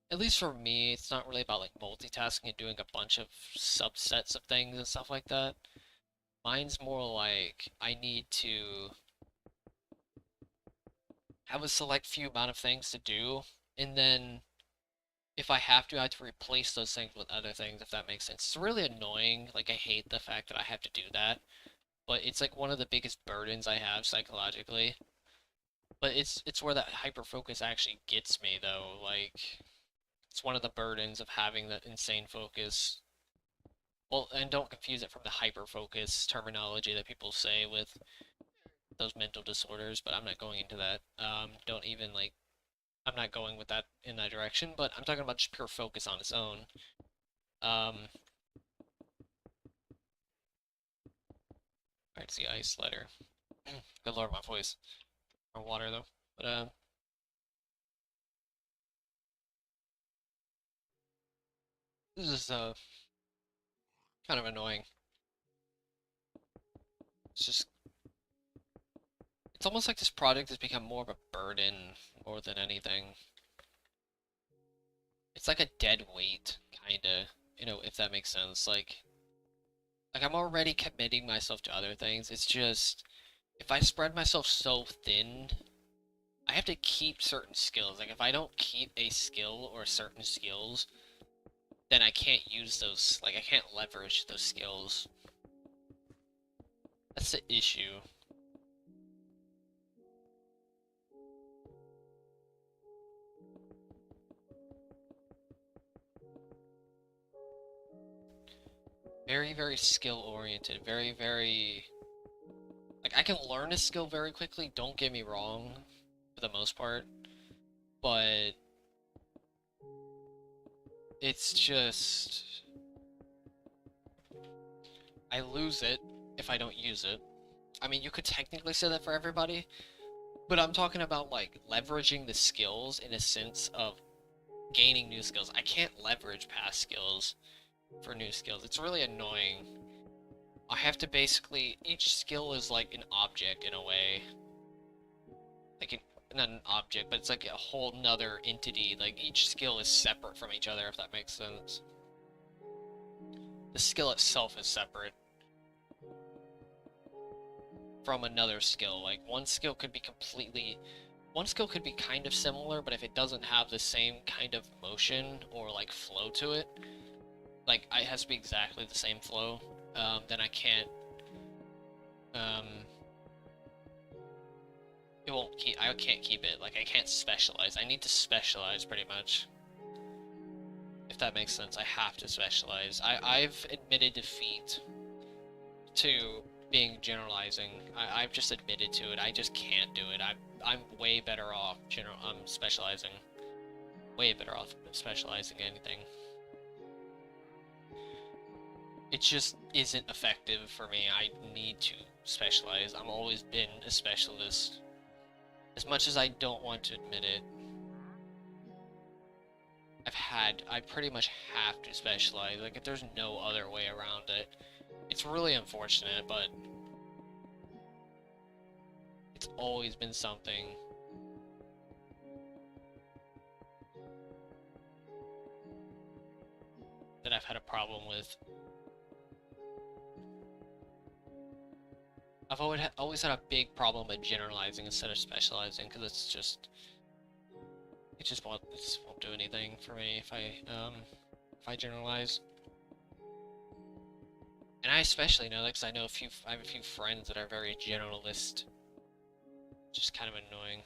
at least for me, it's not really about like multitasking and doing a bunch of subsets of things and stuff like that. Mine's more like I need to have a select few amount of things to do, and then if I have to replace those things with other things, if that makes sense. It's really annoying. Like I hate the fact that I have to do that, but it's like one of the biggest burdens I have psychologically. But it's where that hyper focus actually gets me though. Like it's one of the burdens of having that insane focus. Well, and don't confuse it from the hyper focus terminology that people say with those mental disorders, but I'm not going into that. Don't even like, I'm not going with that in that direction, but I'm talking about just pure focus on its own. Alright, it's the ice slider. Good lord, my voice. Or water though. But This is kind of annoying. It's just, it's almost like this project has become more of a burden more than anything. It's like a dead weight, kinda, you know, if that makes sense. Like I'm already committing myself to other things. It's just, if I spread myself so thin, I have to keep certain skills. Like if I don't keep a skill or certain skills, then I can't use those, like I can't leverage those skills. That's the issue. Very, very skill oriented. Very, very, like I can learn a skill very quickly, don't get me wrong, for the most part, but it's just, I lose it if I don't use it. I mean, you could technically say that for everybody, but I'm talking about like leveraging the skills in a sense of gaining new skills. I can't leverage past skills for new skills. It's really annoying. I have to basically, each skill is like an object in a way. Like not an object, but it's like a whole nother entity. Like each skill is separate from each other, if that makes sense. The skill itself is separate from another skill. Like one skill could be kind of similar, but if it doesn't have the same kind of motion or like flow to it, like it has to be exactly the same flow, then I can't, um, I can't keep it. Like I can't specialize. I need to specialize pretty much. If that makes sense, I have to specialize. I've admitted defeat to being generalizing. I've just admitted to it. I just can't do it. I'm way better off specializing. Way better off specializing anything. It just isn't effective for me. I need to specialize. I've always been a specialist. As much as I don't want to admit it, I pretty much have to specialize. Like, if there's no other way around it. It's really unfortunate, but it's always been something that I've had a problem with. I've always had a big problem with generalizing instead of specializing, because it just won't do anything for me if I generalize. And I especially know that because I have a few friends that are very generalist, just kind of annoying.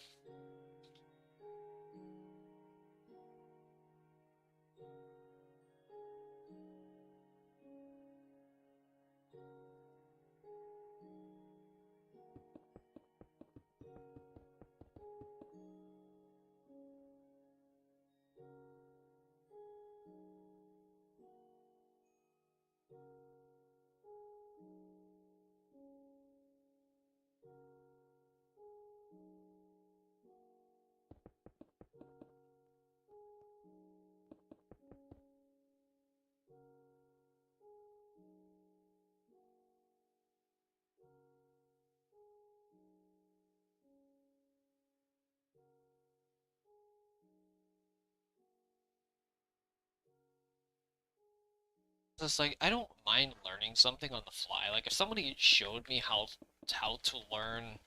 It's like I don't mind learning something on the fly. Like if somebody showed me how to learn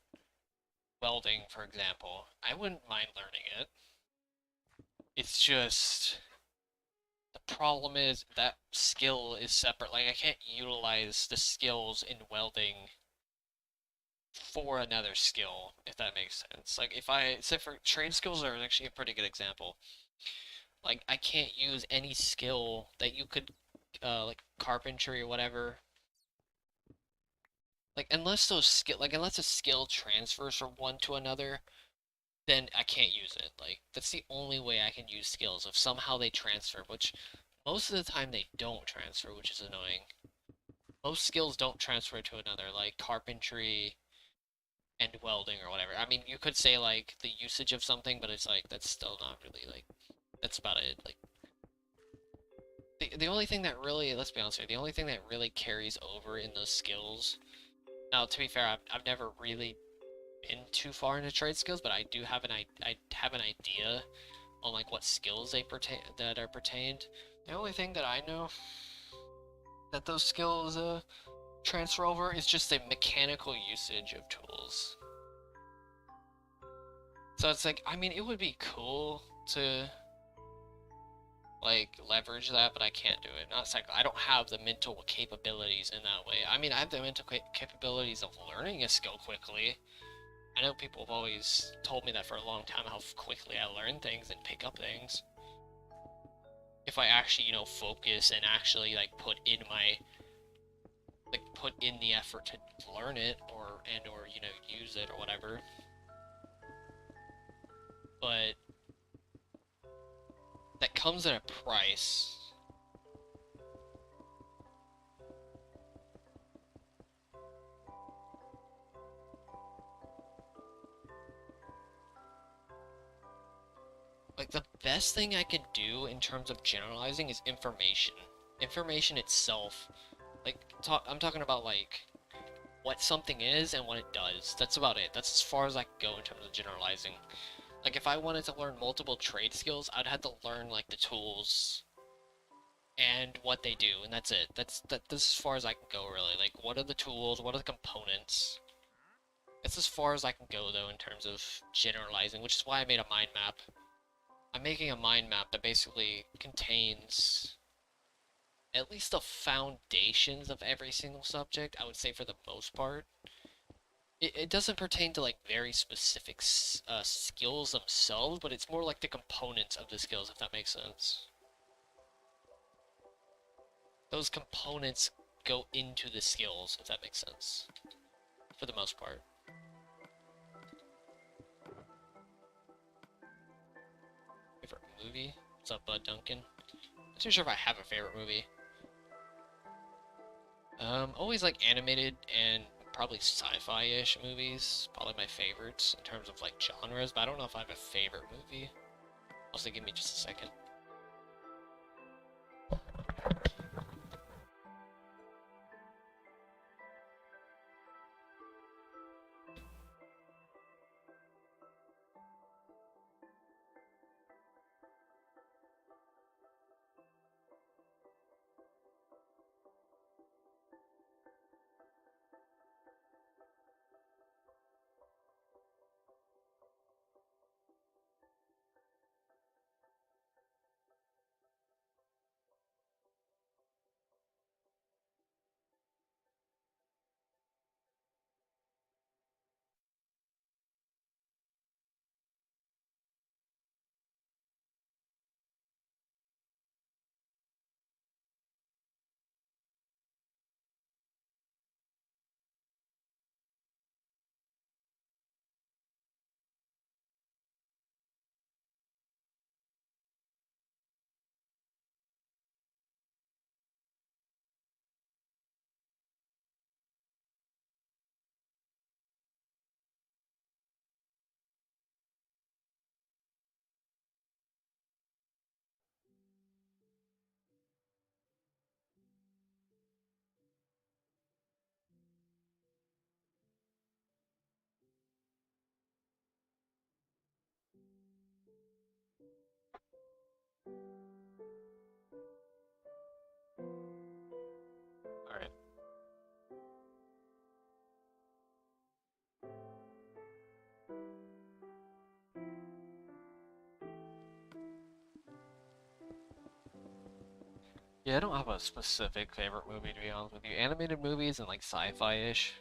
welding, for example, I wouldn't mind learning it. It's just the problem is that skill is separate. Like I can't utilize the skills in welding for another skill, if that makes sense. Like if I say for trade skills are actually a pretty good example. Like I can't use any skill that you could like carpentry or whatever. Like unless a skill transfers from one to another, then I can't use it. Like that's the only way I can use skills if somehow they transfer, which most of the time they don't transfer, which is annoying. Most skills don't transfer to another, like carpentry and welding or whatever. I mean, you could say like the usage of something, but it's like that's still not really like that's about it. Like The only thing that really, let's be honest here, the only thing that really carries over in those skills. Now, to be fair, I've never really been too far into trade skills, but I do have I have an idea on like what skills they pertain that are pertained. The only thing that I know that those skills transfer over is just the mechanical usage of tools. So it's like, I mean, it would be cool to like leverage that, but I can't do it. Not exactly. I don't have the mental capabilities in that way. I mean, I have the mental capabilities of learning a skill quickly. I know people have always told me that for a long time, how quickly I learn things and pick up things. If I actually, you know, focus and actually like put in the effort to learn it or you know, use it or whatever. But that comes at a price. Like, the best thing I could do in terms of generalizing is information. Information itself. Like, I'm talking about, like, what something is and what it does. That's about it. That's as far as I can go in terms of generalizing. Like, if I wanted to learn multiple trade skills, I'd have to learn, like, the tools and what they do, and that's it. That's as far as I can go, really. Like, what are the tools? What are the components? It's as far as I can go, though, in terms of generalizing, which is why I made a mind map. I'm making a mind map that basically contains at least the foundations of every single subject, I would say for the most part. It doesn't pertain to like very specific skills themselves, but it's more like the components of the skills, if that makes sense. Those components go into the skills, if that makes sense, for the most part. Favorite movie? What's up, Bud Duncan? I'm not too sure if I have a favorite movie. Always like animated and probably sci-fi-ish movies. Probably my favorites in terms of like genres, but I don't know if I have a favorite movie. Also, give me just a second. Alright. Yeah, I don't have a specific favorite movie, to be honest with you. Animated movies and like sci-fi-ish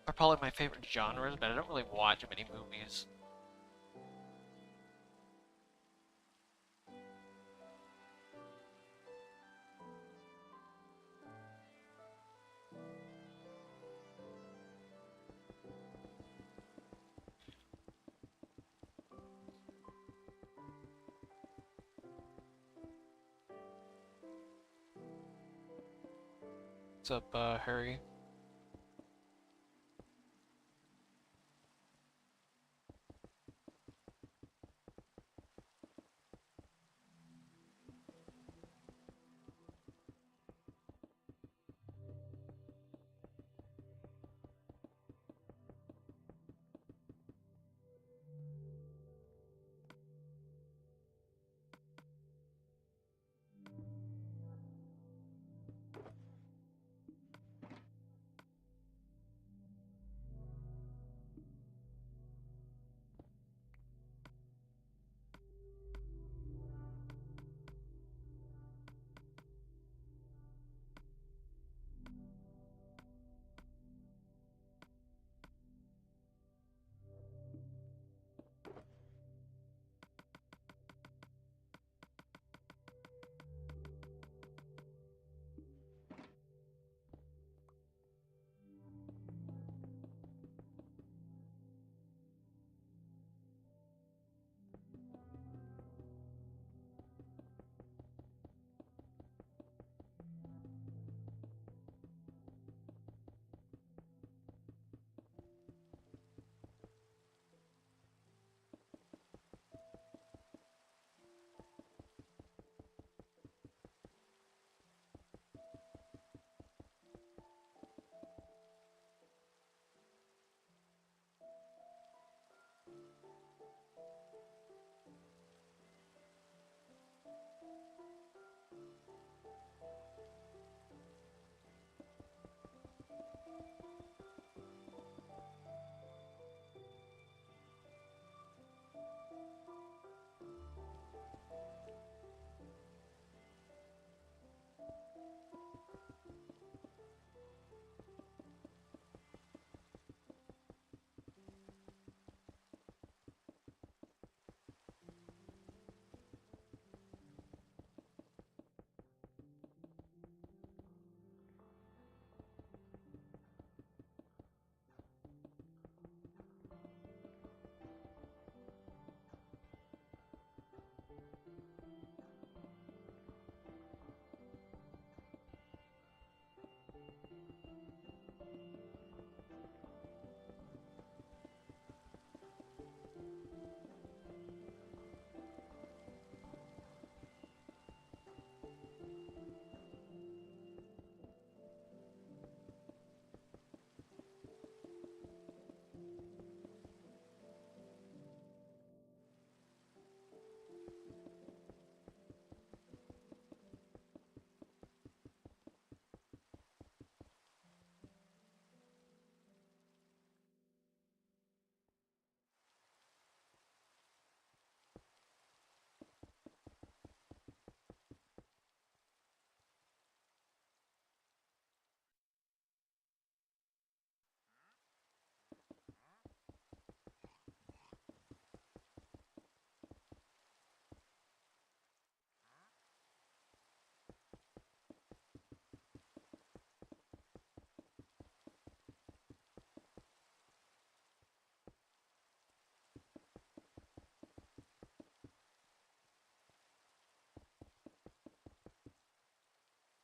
are probably my favorite genres, but I don't really watch many movies. What's up, Harry?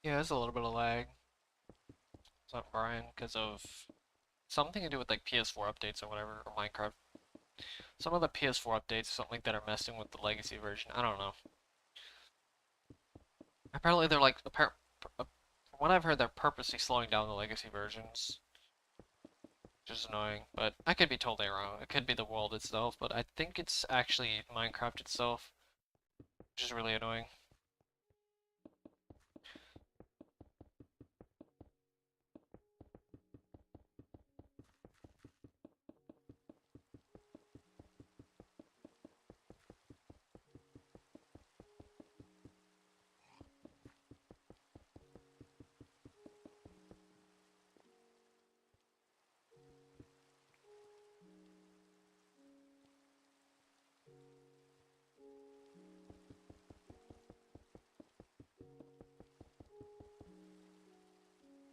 Yeah, there's a little bit of lag. It's not Brian because of something to do with like PS4 updates or whatever, or Minecraft. Some of the PS4 updates, something like that, are messing with the legacy version. I don't know. Apparently, they're like, from what I've heard, they're purposely slowing down the legacy versions, which is annoying. But I could be totally wrong. It could be the world itself, but I think it's actually Minecraft itself, which is really annoying.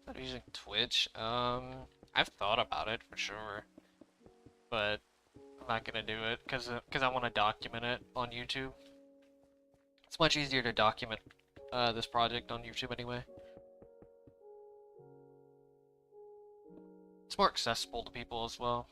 Not using Twitch. I've thought about it for sure, but I'm not gonna do it because I want to document it on YouTube. It's much easier to document this project on YouTube anyway. It's more accessible to people as well.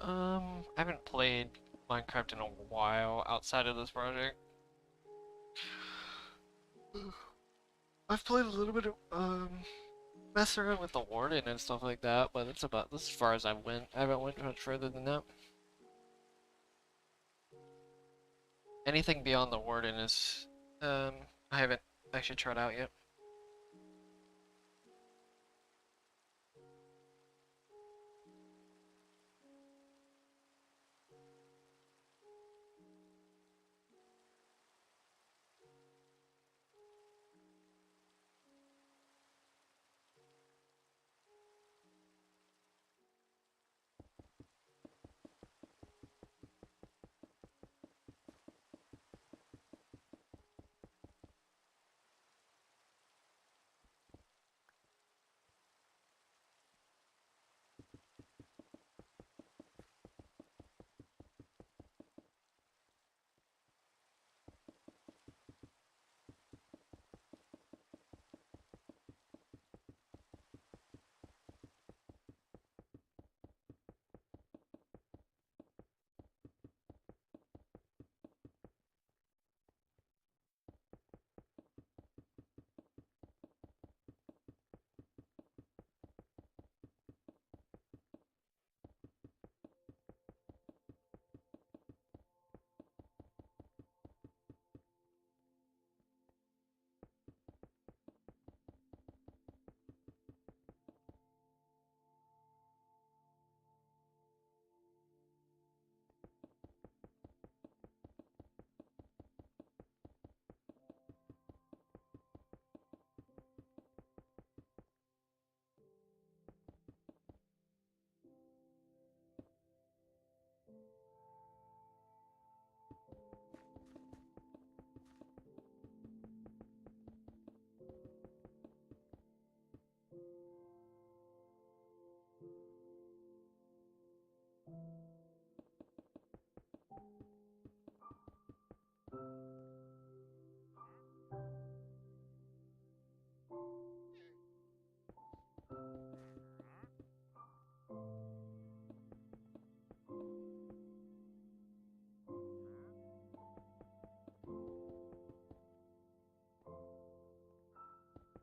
I haven't played Minecraft in a while outside of this project. I've played a little bit of, mess around with the warden and stuff like that, but that's as far as I went. I haven't went much further than that. Anything beyond the warden is, I haven't actually tried out yet.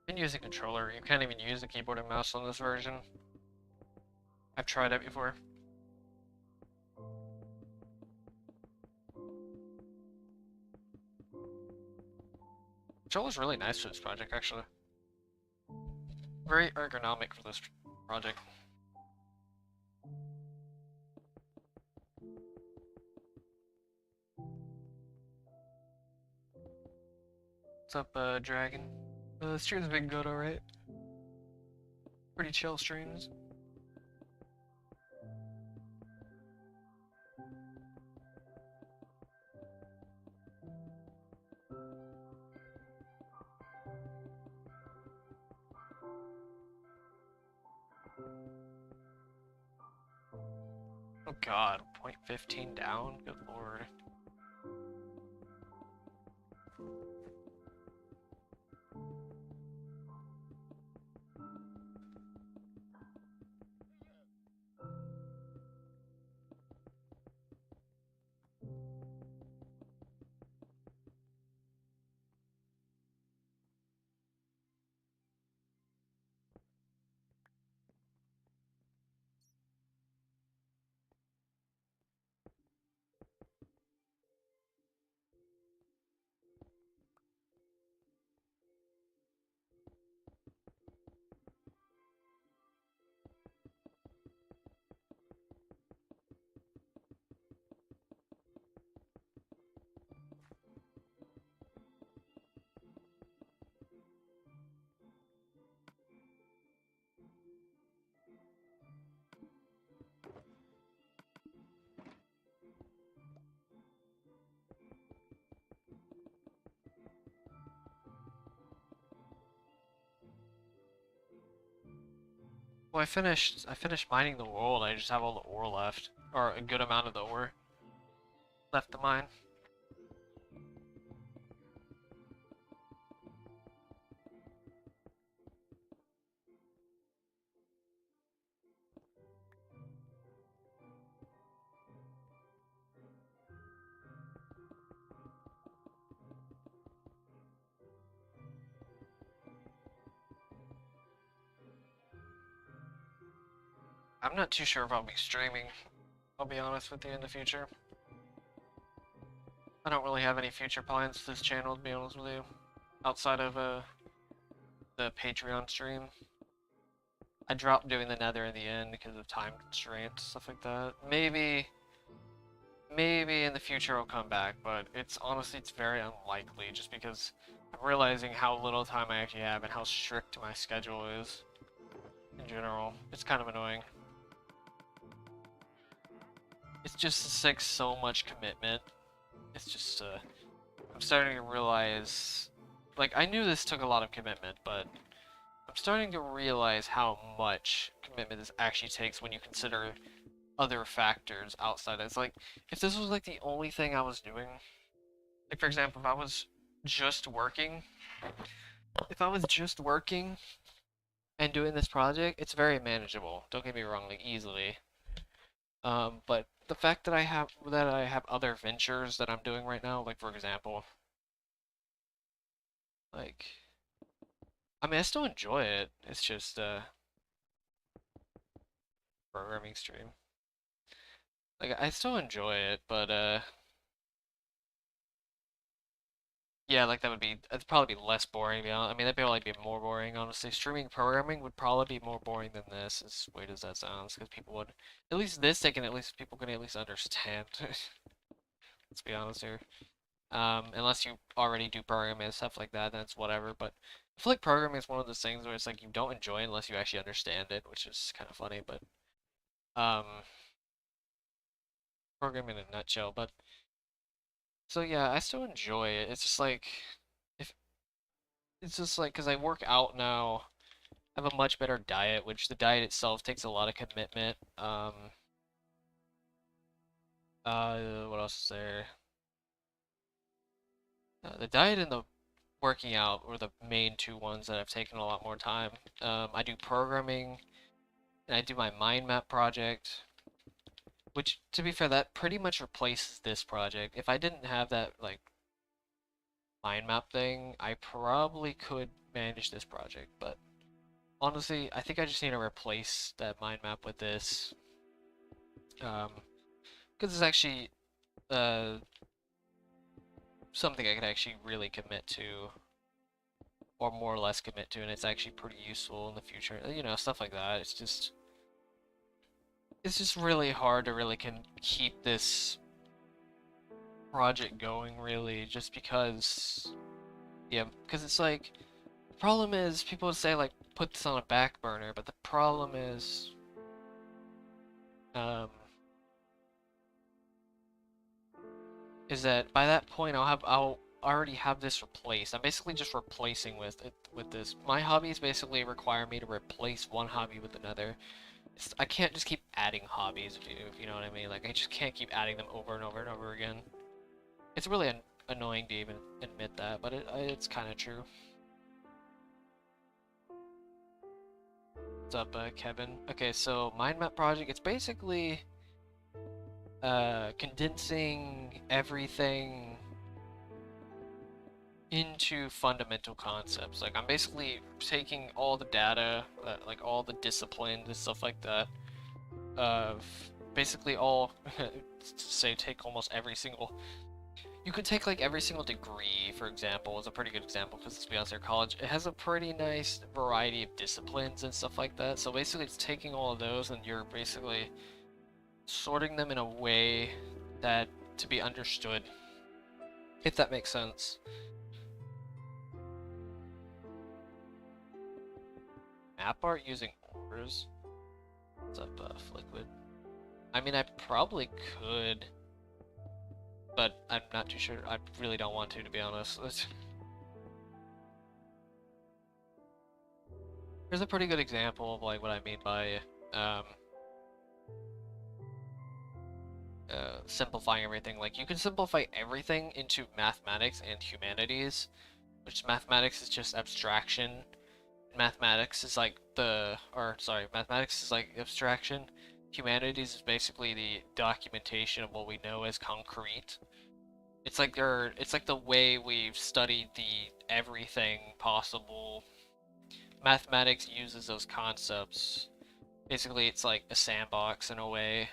Been using controller. You can't even use the keyboard and mouse on this version. I've tried it before. Controller's really nice for this project, actually. Very ergonomic for this project. What's up, Dragon? The stream's been good, alright? Pretty chill streams. Oh god, 0.15 down? Good lord. Well, I finished mining the world. I just have all the ore left, or a good amount of the ore left to mine. I'm not too sure if I'll be streaming, I'll be honest with you, in the future. I don't really have any future plans for this channel, to be honest with you, outside of the Patreon stream. I dropped doing the nether in the end because of time constraints, stuff like that. Maybe in the future I'll come back, but it's honestly, it's very unlikely just because I'm realizing how little time I actually have and how strict my schedule is in general. It's kind of annoying. It's just like so much commitment. It's just, I'm starting to realize, like, I knew this took a lot of commitment, but I'm starting to realize how much commitment this actually takes when you consider other factors outside. It's like, if this was like the only thing I was doing, like for example, if I was just working and doing this project, it's very manageable. Don't get me wrong, like easily. But the fact that I have other ventures that I'm doing right now, like for example, like, I mean, I still enjoy it. It's just programming stream. Like I still enjoy it, but yeah, like that would be, it'd probably be less boring, to be honest. I mean, that'd probably be more boring, honestly. Streaming programming would probably be more boring than this, as weird as that sounds, because people would, at least this, people can at least understand. Let's be honest here. Unless you already do programming and stuff like that, then it's whatever. But I feel like programming is one of those things where it's like you don't enjoy it unless you actually understand it, which is kind of funny. But um, programming in a nutshell. But so yeah, I still enjoy it. It's just like if it's just like because I work out now, I have a much better diet, which the diet itself takes a lot of commitment. What else is there? The diet and the working out were the main two ones that have taken a lot more time. I do programming, and I do my mind map project, which, to be fair, that pretty much replaces this project. If I didn't have that, like, mind map thing, I probably could manage this project, but honestly, I think I just need to replace that mind map with this, because it's actually, something I could actually really commit to, or more or less commit to, and it's actually pretty useful in the future. You know, stuff like that. It's just really hard to really keep this project going, really, just because, yeah, because it's like, the problem is, people would say, like, put this on a back burner, but the problem um, is that by that point, I'll already have this replaced. I'm basically just replacing with this. My hobbies basically require me to replace one hobby with another. I can't just keep adding hobbies, if you know what I mean. Like, I just can't keep adding them over and over and over again. It's really annoying to even admit that, but it's kind of true. What's up, Kevin? Okay, so mind map project, it's basically condensing everything into fundamental concepts. Like, I'm basically taking all the data, like all the disciplines and stuff like that, of basically all, say, take almost every single, you could take like every single degree, for example, is a pretty good example, because let's be honest, our college, it has a pretty nice variety of disciplines and stuff like that. So basically it's taking all of those and you're basically sorting them in a way that to be understood, if that makes sense. Map art using ores? What's up, Flickwood? I mean, I probably could, but I'm not too sure. I really don't want to be honest. Here's a pretty good example of like what I mean by simplifying everything. Like, you can simplify everything into mathematics and humanities, which mathematics is just abstraction. Mathematics is like mathematics is like abstraction. Humanities is basically the documentation of what we know as concrete. It's like the way we've studied the everything possible. Mathematics uses those concepts Basically, it's like a sandbox in a way.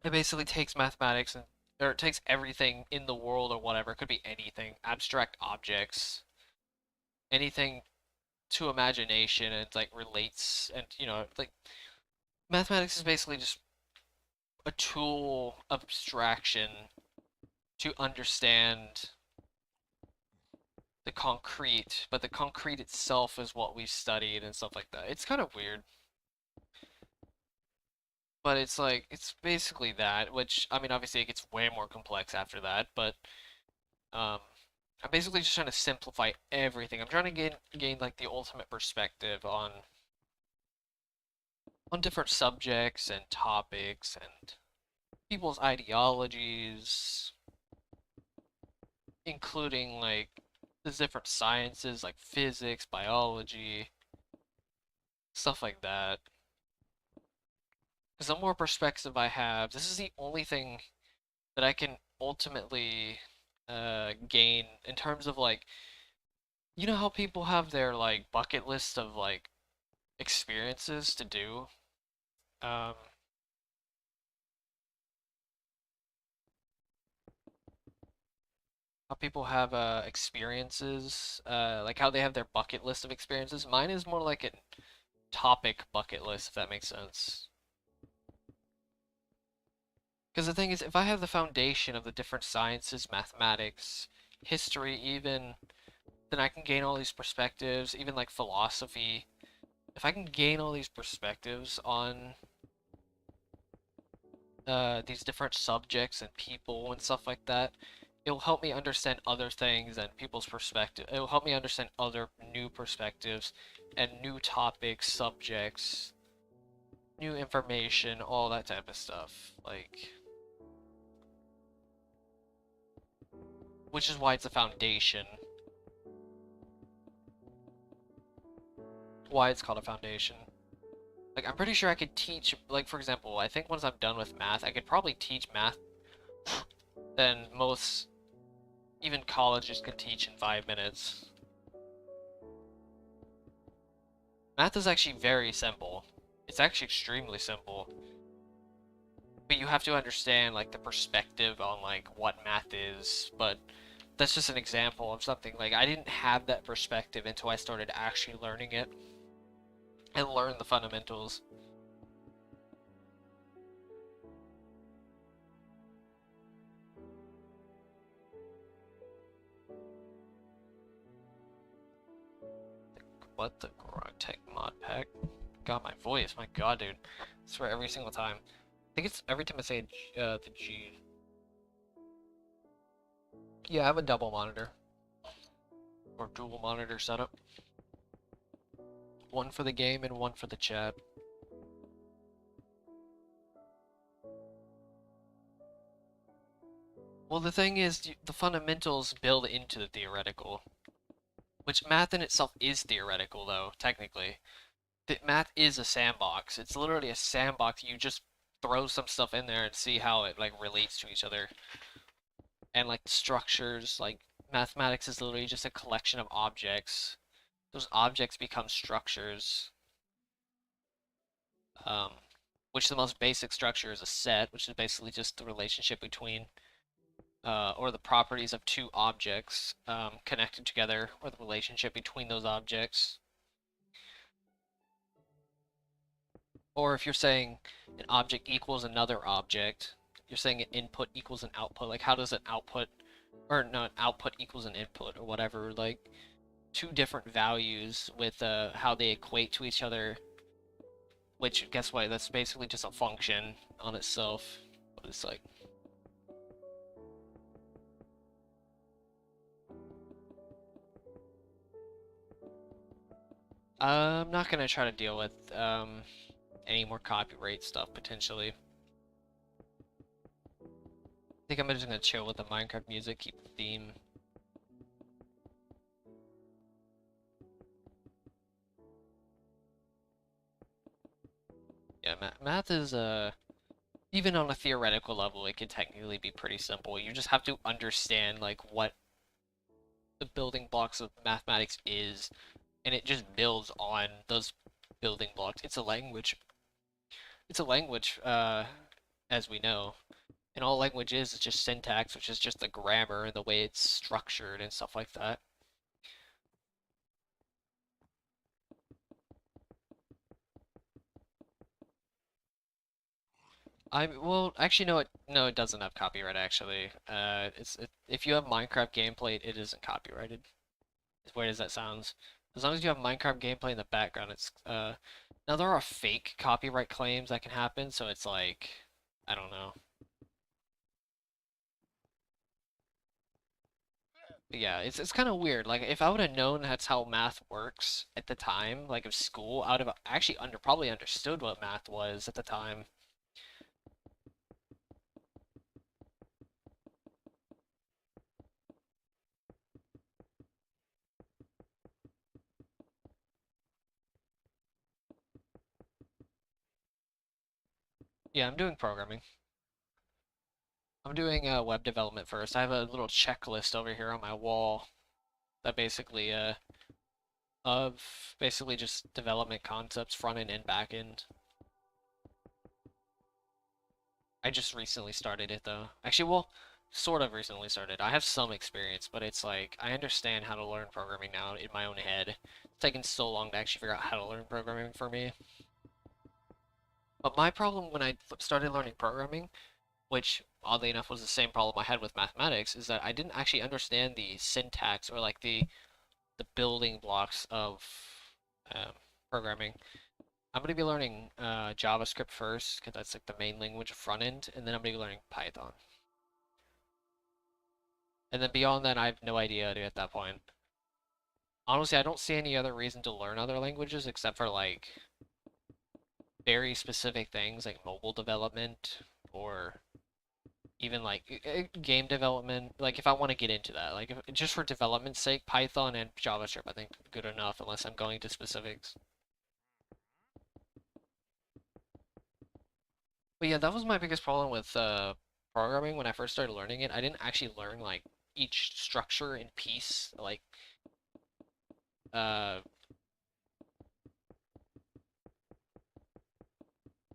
It basically takes mathematics and or it takes everything in the world or whatever. It could be anything, abstract objects, anything to imagination, and like relates and like mathematics is basically just a tool of abstraction to understand the concrete, but the concrete itself is what we've studied and stuff like that. It's kind of weird, but it's like it's basically that, which I mean obviously it gets way more complex after that, but um I'm basically just trying to simplify everything. I'm trying to gain like the ultimate perspective on different subjects and topics and people's ideologies, including like the different sciences like physics, biology, stuff like that. Because the more perspective I have, this is the only thing that I can ultimately gain in terms of like, you know how people have their like bucket list of like experiences to do? Um, how people have experiences, like how they have their bucket list of experiences. Mine is more like a topic bucket list, if that makes sense. Because the thing is, if I have the foundation of the different sciences, mathematics, history, even, then I can gain all these perspectives, even like philosophy. If I can gain all these perspectives on these different subjects and people and stuff like that, it will help me understand other things and people's perspective. It will help me understand other new perspectives and new topics, subjects, new information, all that type of stuff. Like, which is why it's a foundation. Why it's called a foundation. Like, I'm pretty sure I could teach, like, for example, I think once I'm done with math, I could probably teach math than most, even colleges can teach in 5 minutes. Math is actually very simple. It's actually extremely simple. But you have to understand, like, the perspective on, like, what math is. But that's just an example of something. Like, I didn't have that perspective until I started actually learning it and learn the fundamentals. What the Tech mod pack? God, my voice. My God, dude. I swear every single time. I think it's every time I say the G. Yeah, I have a double monitor. Or dual monitor setup. One for the game and one for the chat. Well, the thing is, the fundamentals build into the theoretical. Which math in itself is theoretical, though, technically. Math is a sandbox. It's literally a sandbox. You just throw some stuff in there and see how it, like, relates to each other. And, like, structures, like, mathematics is literally just a collection of objects. Those objects become structures. Um, which the most basic structure is a set, which is basically just the relationship between or the properties of two objects connected together, or the relationship between those objects. Or if you're saying an object equals another object, you're saying an input equals an output. Like, how does an output, or no, an output equals an input, or whatever. Like, two different values with how they equate to each other. Which, guess what? That's basically just a function on itself. But it's like, I'm not gonna try to deal with any more copyright stuff potentially. I think I'm just gonna chill with the Minecraft music, keep the theme. Yeah, math is even on a theoretical level, it can technically be pretty simple. You just have to understand like what the building blocks of mathematics is, and it just builds on those building blocks. It's a language. It's a language, as we know. And all language is just syntax, which is just the grammar and the way it's structured and stuff like that. Well, actually, no, it doesn't have copyright. Actually, if you have Minecraft gameplay, it isn't copyrighted. As weird as that sounds, as long as you have Minecraft gameplay in the background, it's Now there are fake copyright claims that can happen, so it's like, I don't know. But yeah, it's kind of weird. Like if I would have known that's how math works at the time, like of school, I would have actually probably understood what math was at the time. Yeah, I'm doing programming. I'm doing web development first. I have a little checklist over here on my wall that basically just development concepts, front end and back end. I just recently started it though. Actually, well, sort of recently started. I have some experience, but it's like I understand how to learn programming now in my own head. It's taken so long to actually figure out how to learn programming for me. But my problem when I started learning programming, which oddly enough was the same problem I had with mathematics, is that I didn't actually understand the syntax or like the building blocks of um, programming. I'm going to be learning JavaScript first because that's like the main language front end, and then I'm going to be learning Python. And then beyond that, I have no idea at that point. Honestly, I don't see any other reason to learn other languages except for like very specific things like mobile development or even like game development. Like if I want to get into that, like just for development's sake, Python and JavaScript I think good enough unless I'm going to specifics. But yeah, that was my biggest problem with programming when I first started learning it. I didn't actually learn like each structure and piece, uh,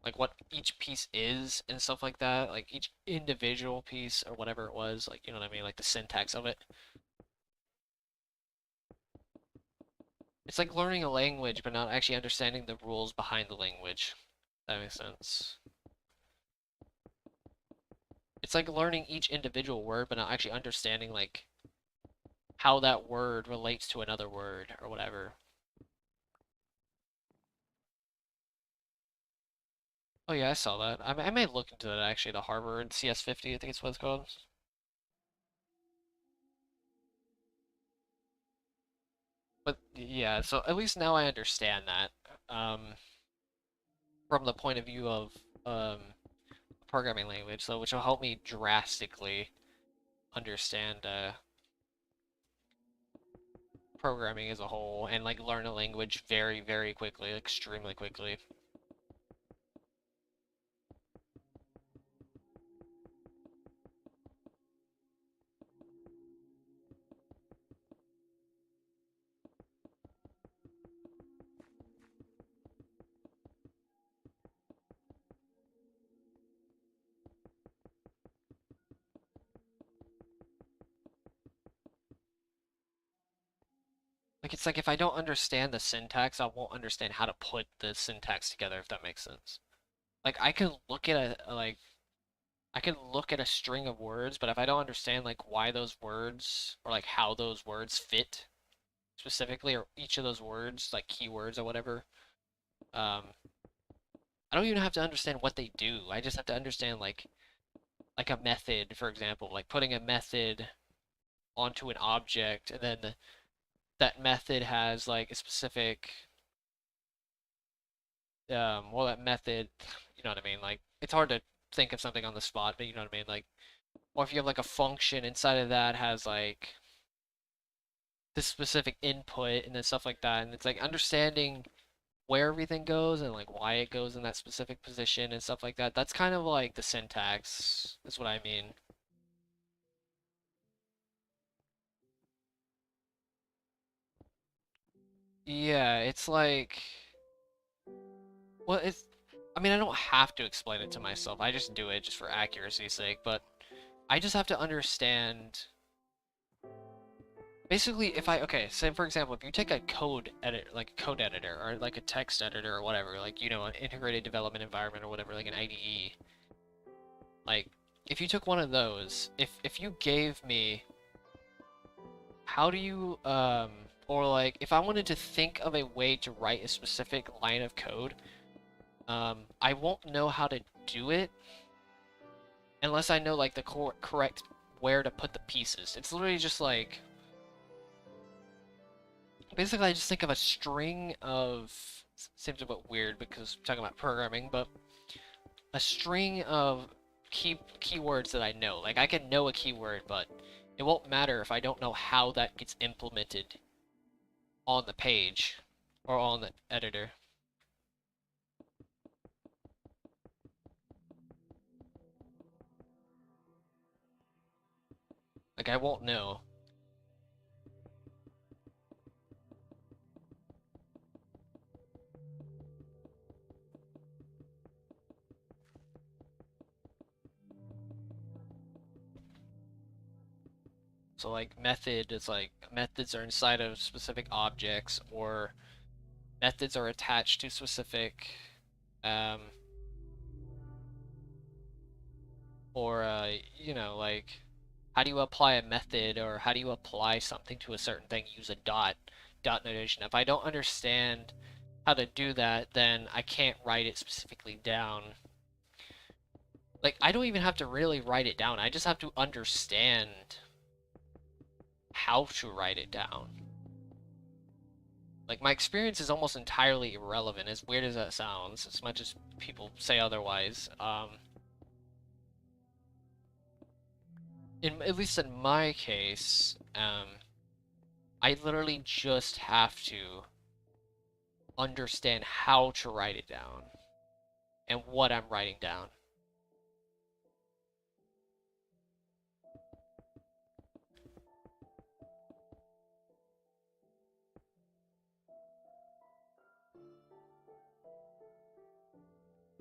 like what each piece is and stuff like that, like each individual piece or whatever it was, like you know what I mean, like the syntax of it. It's like learning a language but not actually understanding the rules behind the language. That makes sense. It's like learning each individual word but not actually understanding like how that word relates to another word or whatever. Oh yeah, I saw that. I may look into that actually, the Harvard CS50, I think it's what it's called. But yeah, so at least now I understand that. From the point of view of programming language, so which will help me drastically understand programming as a whole and like learn a language very, very quickly, extremely quickly. Like it's like if I don't understand the syntax, I won't understand how to put the syntax together, if that makes sense. Like I can look at a string of words, but if I don't understand like why those words or like how those words fit specifically, or each of those words, like keywords or whatever, um, I don't even have to understand what they do. I just have to understand like a method, for example, like putting a method onto an object, and then that method has like a specific, well, that method, you know what I mean? Like it's hard to think of something on the spot, but you know what I mean? Like, or if you have like a function inside of that has like this specific input and then stuff like that, and it's like understanding where everything goes and like why it goes in that specific position and stuff like that. That's kind of like the syntax, is what I mean. Yeah, it's like Well, it's, I mean, I don't have to explain it to myself. I just do it just for accuracy's sake, but I just have to understand. Basically, if I, okay, say for example, if you take a code edit, like a code editor, or like a text editor or whatever, like, you know, an integrated development environment or whatever, like an IDE, like, if you took one of those, if you gave me, how do you, or like, if I wanted to think of a way to write a specific line of code, I won't know how to do it unless I know, like, the correct where to put the pieces. It's literally just like, basically I just think of a string of, seems a bit weird because I'm talking about programming, but a string of keywords that I know. Like, I can know a keyword, but it won't matter if I don't know how that gets implemented on the page or on the editor. Like, I won't know. So like method is like, methods are inside of specific objects, or methods are attached to specific, um, or you know, like, how do you apply a method, or how do you apply something to a certain thing? Use a dot notation. If I don't understand how to do that, then I can't write it specifically down. Like, I don't even have to really write it down. I just have to understand how to write it down. Like, my experience is almost entirely irrelevant, as weird as that sounds, as much as people say otherwise. At least in my case, I literally just have to understand how to write it down and what I'm writing down.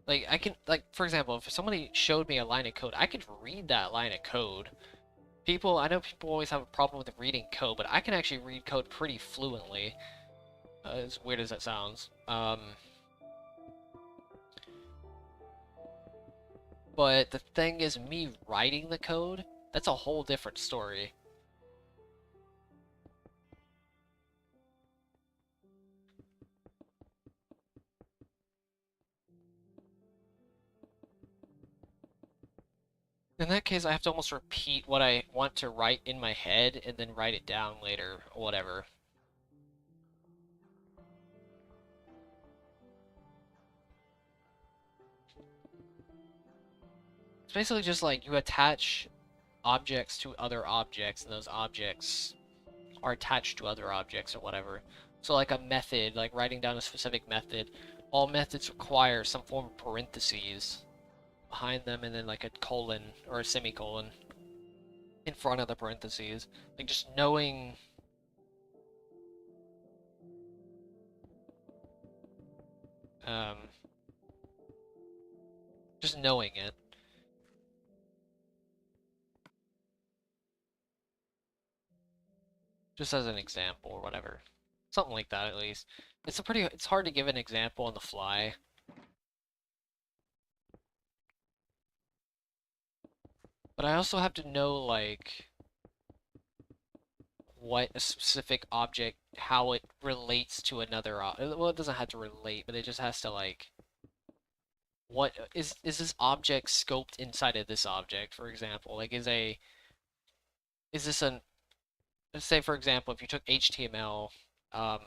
Like, I can, like, for example, if somebody showed me a line of code, I could read that line of code. I know people always have a problem with reading code, but I can actually read code pretty fluently, as weird as that sounds. But the thing is, me writing the code, that's a whole different story. In that case, I have to almost repeat what I want to write in my head and then write it down later, or whatever. It's basically just like you attach objects to other objects, and those objects are attached to other objects or whatever. So like a method, like writing down a specific method, all methods require some form of parentheses behind them, and then like a colon or a semicolon in front of the parentheses. Like, just knowing um just knowing it. Just as an example or whatever. Something like that, at least. It's hard to give an example on the fly. But I also have to know, like, what a specific object, how it relates to another well, it doesn't have to relate, but it just has to, like, what is this object scoped inside of this object, for example? Like, is this an, let's say, for example, if you took HTML, an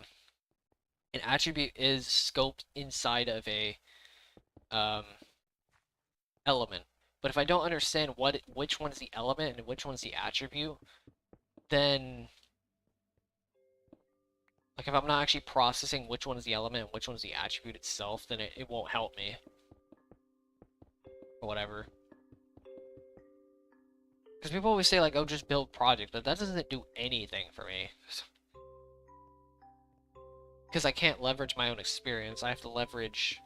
attribute is scoped inside of a um, element. But if I don't understand which one's the element and which one's the attribute, then, like, if I'm not actually processing which one is the element and which one's the attribute itself, then it won't help me. Or whatever. Because people always say, like, oh, just build project, but that doesn't do anything for me. Because I can't leverage my own experience. I have to leverage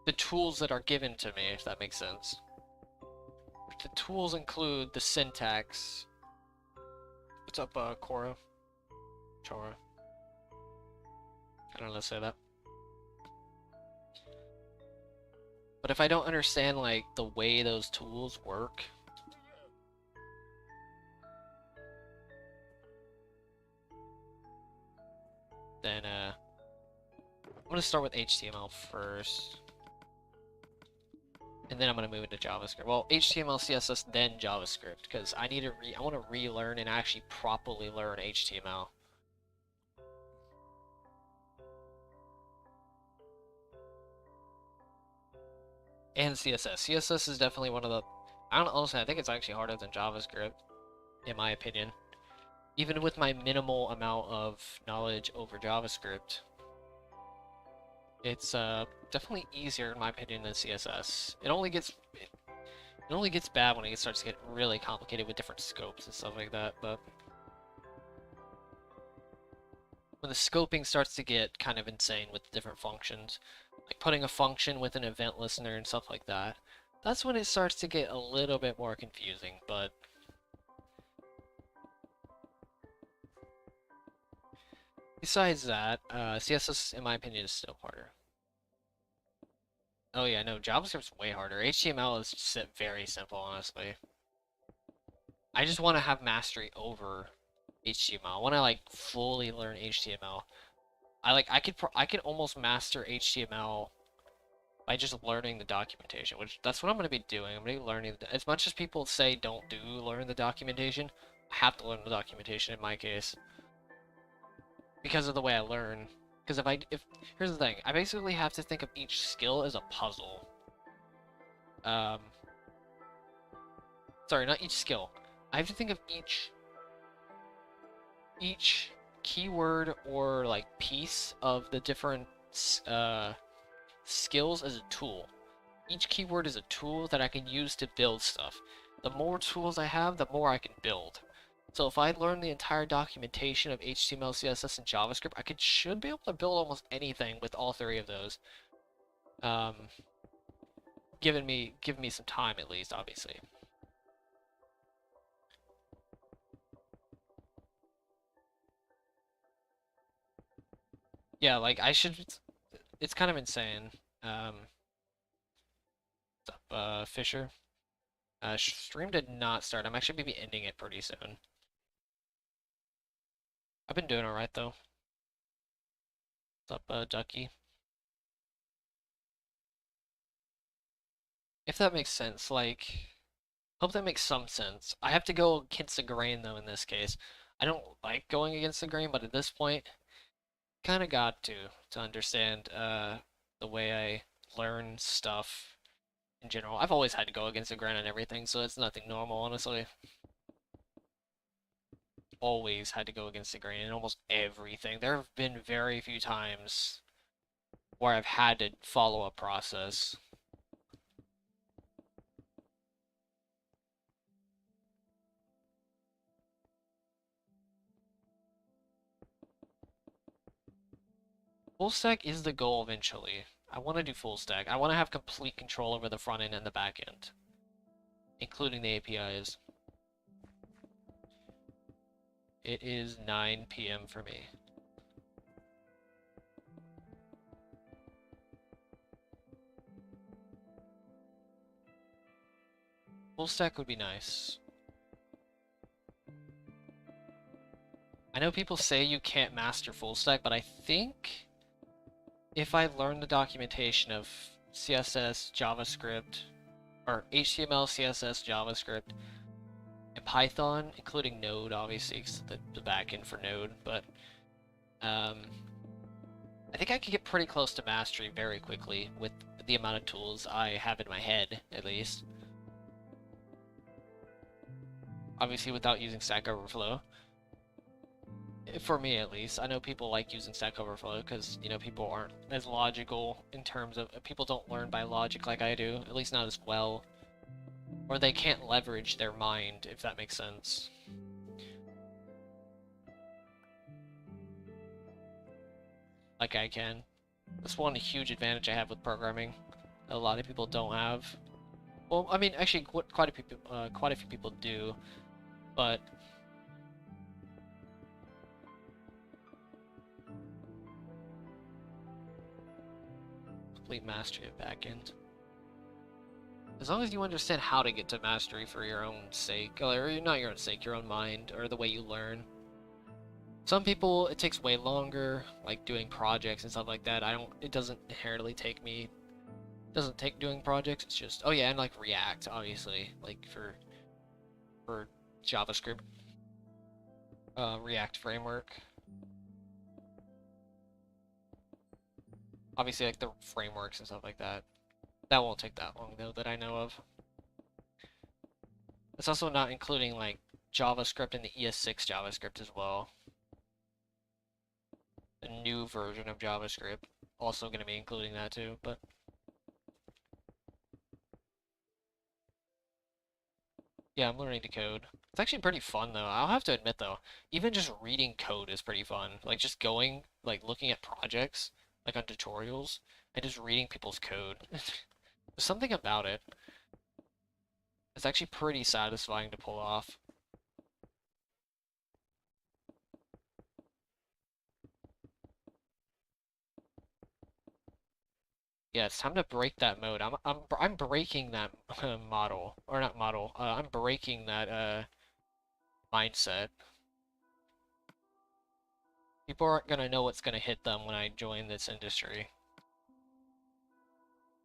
the tools that are given to me, if that makes sense. The tools include the syntax. What's up, Cora? Chora. I don't know how to say that. But if I don't understand, like, the way those tools work, then, I'm gonna start with HTML first. And then I'm gonna move into JavaScript. Well, HTML, CSS, then JavaScript, because I want to relearn and actually properly learn HTML. And CSS. CSS is definitely one of the... honestly, I think it's actually harder than JavaScript, in my opinion. Even with my minimal amount of knowledge over JavaScript, it's definitely easier, in my opinion, than CSS. It only gets bad when it starts to get really complicated with different scopes and stuff like that, but when the scoping starts to get kind of insane with different functions, like putting a function with an event listener and stuff like that, that's when it starts to get a little bit more confusing, but besides that, CSS, in my opinion, is still harder. Oh yeah, no, JavaScript's way harder. HTML is just very simple, honestly. I just want to have mastery over HTML. I want to like fully learn HTML. I could almost master HTML by just learning the documentation, which that's what I'm going to be doing. I'm going to be learning as much as people say don't learn the documentation. I have to learn the documentation in my case because of the way I learn. Because here's the thing, I basically have to think of each skill as a puzzle. Sorry, not each skill. I have to think of each keyword or like piece of the different skills as a tool. Each keyword is a tool that I can use to build stuff. The more tools I have, the more I can build. So if I learn the entire documentation of HTML, CSS, and JavaScript, should be able to build almost anything with all three of those. Giving me some time at least, obviously. Yeah, like it's kind of insane. What's up, Fisher? Stream did not start. I'm actually gonna be ending it pretty soon. I've been doing alright though. What's up, Ducky? If that makes sense, like, hope that makes some sense. I have to go against the grain though in this case. I don't like going against the grain, but at this point, kind of got to understand the way I learn stuff in general. I've always had to go against the grain and everything, so it's nothing normal, honestly. Always had to go against the grain in almost everything. There have been very few times where I've had to follow a process. Full stack is the goal eventually. I want to do full stack. I want to have complete control over the front end and the back end, including the APIs. It is 9 p.m. for me. Full stack would be nice. I know people say you can't master full stack, but I think if I learn the documentation of CSS, JavaScript, or HTML, CSS, JavaScript, and Python, including Node, obviously, because the backend for Node, but I think I could get pretty close to mastery very quickly with the amount of tools I have in my head, at least. Obviously, without using Stack Overflow. For me, at least. I know people like using Stack Overflow because, you know, people aren't as logical in terms of... People don't learn by logic like I do, at least not as well. Or they can't leverage their mind, if that makes sense. Like I can. That's one huge advantage I have with programming. a lot of people don't have. Well, I mean, actually, quite a few people do, but complete mastery of backend. As long as you understand how to get to mastery for your own sake, or not your own sake, your own mind, or the way you learn. Some people, it takes way longer, like doing projects and stuff like that. It doesn't inherently take me, doesn't take doing projects, it's just, oh yeah, and like React, obviously, like for JavaScript, React framework. Obviously, like the frameworks and stuff like that. That won't take that long, though, that I know of. It's also not including, like, JavaScript and the ES6 JavaScript as well. The new version of JavaScript. Also going to be including that, too, but... Yeah, I'm learning to code. It's actually pretty fun, though. I'll have to admit, though, even just reading code is pretty fun. Like, just going, like, looking at projects, like on tutorials, and just reading people's code. There's something about it. It's actually pretty satisfying to pull off. Yeah, it's time to break that mode. I'm breaking that model, or not model. I'm breaking that mindset. People aren't gonna know what's gonna hit them when I join this industry,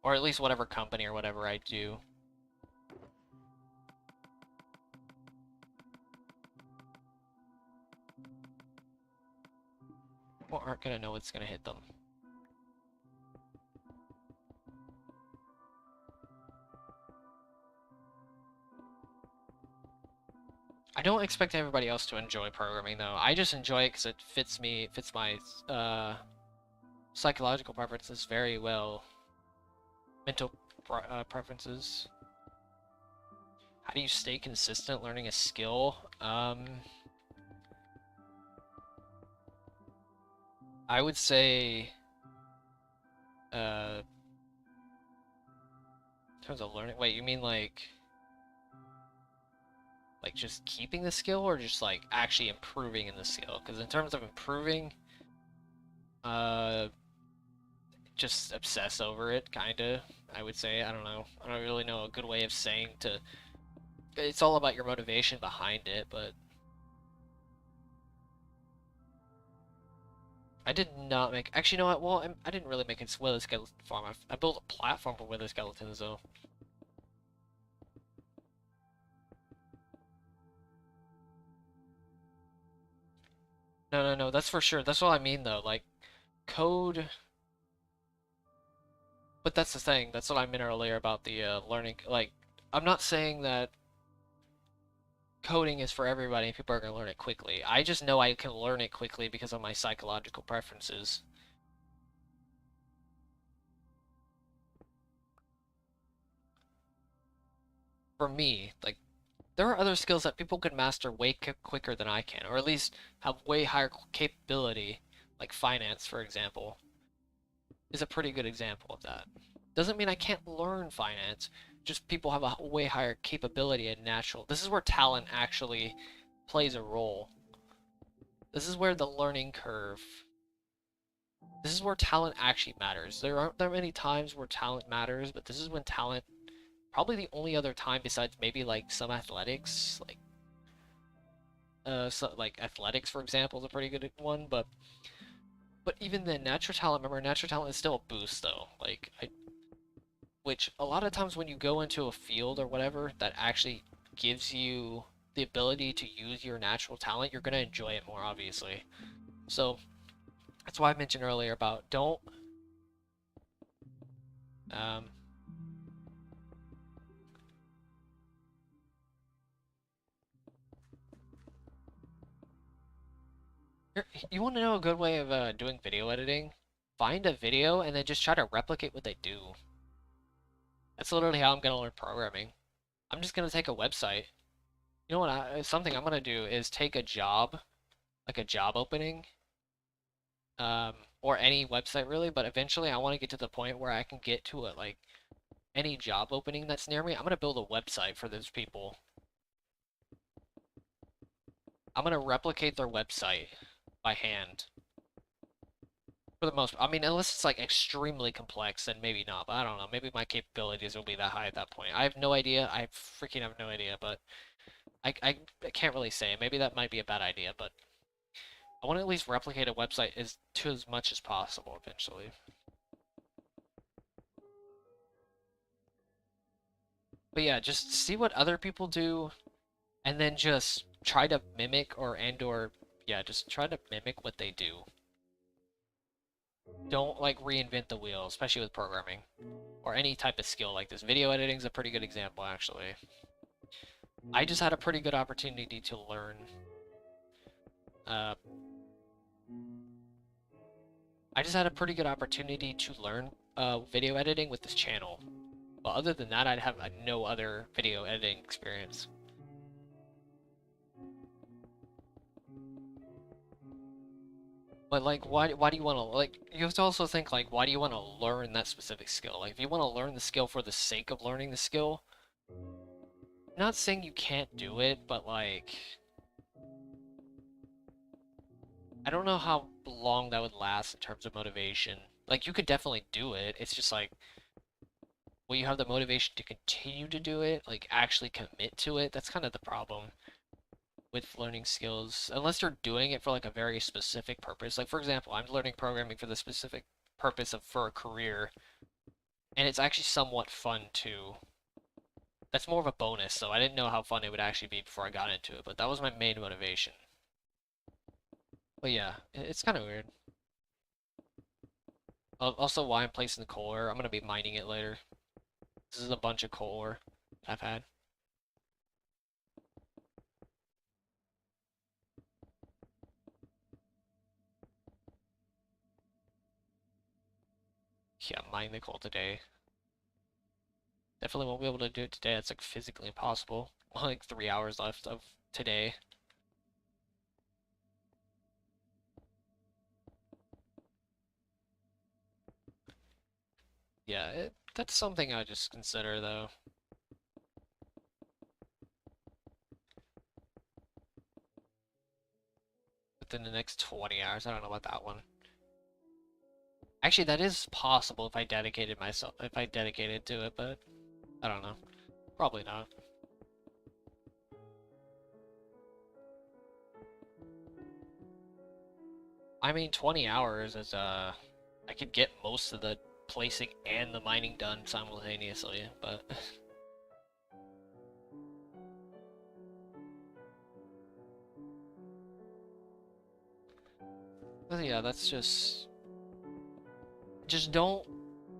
or at least whatever company or whatever I do. People aren't gonna know what's gonna hit them. I don't expect everybody else to enjoy programming though. I just enjoy it because it fits me, fits my psychological preferences very well. Mental preferences. How do you stay consistent learning a skill? I would say, in terms of learning, wait, you mean like just keeping the skill or just like actually improving in the skill? Because in terms of improving, just obsess over it, kinda, I would say. I don't know. I don't really know a good way of saying to... It's all about your motivation behind it, but... I did not make... Actually, you know what? Well, I didn't really make a Wither Skeleton farm. I built a platform for Wither Skeletons, though. No, that's for sure. That's what I mean, though. Like, code... But that's the thing. That's what I meant earlier about the learning. Like, I'm not saying that coding is for everybody and people are going to learn it quickly. I just know I can learn it quickly because of my psychological preferences. For me, like, there are other skills that people could master way quicker than I can, or at least have way higher capability, like finance, for example, is a pretty good example of that. Doesn't mean I can't learn finance, just people have a way higher capability and natural. This is where talent actually plays a role. This is where the learning curve, this is where talent actually matters. There aren't that many times where talent matters, but this is when talent, probably the only other time besides maybe like some athletics, like athletics, for example, is a pretty good one, but even then, natural talent, remember, natural talent is still a boost, though. Like, which a lot of times when you go into a field or whatever that actually gives you the ability to use your natural talent, you're going to enjoy it more, obviously. So, that's why I mentioned earlier about don't... you want to know a good way of doing video editing? Find a video and then just try to replicate what they do. That's literally how I'm going to learn programming. I'm just going to take a website. You know what? Something I'm going to do is take a job, like a job opening, or any website really, but eventually I want to get to the point where I can get to it, like, any job opening that's near me, I'm gonna build a website for those people. I'm gonna replicate their website by hand. For the most, I mean, unless it's like extremely complex, then maybe not. But I don't know. Maybe my capabilities will be that high at that point. I have no idea. I freaking have no idea. But I can't really say. Maybe that might be a bad idea. But I want to at least replicate a website as much as possible eventually. But yeah, just see what other people do, and then just try to mimic or yeah, just try to mimic what they do. Don't like reinvent the wheel, especially with programming or any type of skill like this. Video editing is a pretty good example, actually. I just had a pretty good opportunity to learn. Uh, I just had a pretty good opportunity to learn video editing with this channel. But other than that, I'd have no other video editing experience. But like, why do you want to like? You have to also think like, why do you want to learn that specific skill? Like, if you want to learn the skill for the sake of learning the skill, I'm not saying you can't do it, but like, I don't know how long that would last in terms of motivation. Like, you could definitely do it. It's just like, will you have the motivation to continue to do it? Like, actually commit to it? That's kind of the problem with learning skills. Unless you're doing it for like a very specific purpose. Like, for example, I'm learning programming for the specific purpose of for a career, and it's actually somewhat fun too. That's more of a bonus, though. I didn't know how fun it would actually be before I got into it, but that was my main motivation. But yeah, it's kind of weird. Also, why I'm placing the coal ore, I'm going to be mining it later. This is a bunch of coal ore I've had. Yeah, mine the coal today. Definitely won't be able to do it today. It's like physically impossible. Like 3 hours left of today. Yeah, that's something I just consider though. Within the next 20 hours, I don't know about that one. Actually, that is possible if I dedicated to it, but I don't know. Probably not. I mean, 20 hours is, I could get most of the placing and the mining done simultaneously, but... But yeah, that's just don't,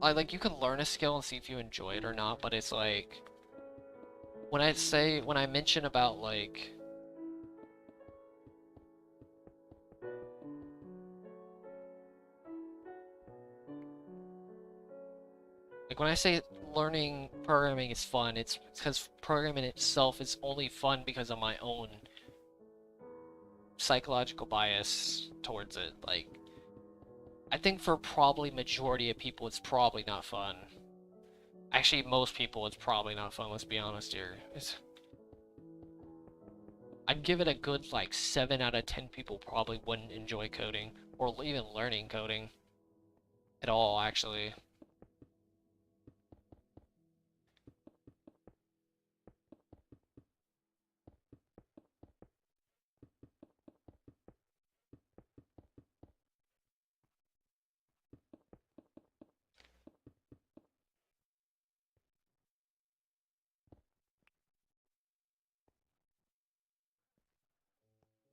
like, you can learn a skill and see if you enjoy it or not, but it's like, when I mention about, like when I say learning programming is fun, it's because programming itself is only fun because of my own psychological bias towards it. Like, I think for probably majority of people, it's probably not fun. Actually, most people, it's probably not fun, let's be honest here. I'd give it a good, like, 7 out of 10 people probably wouldn't enjoy coding, or even learning coding at all, actually.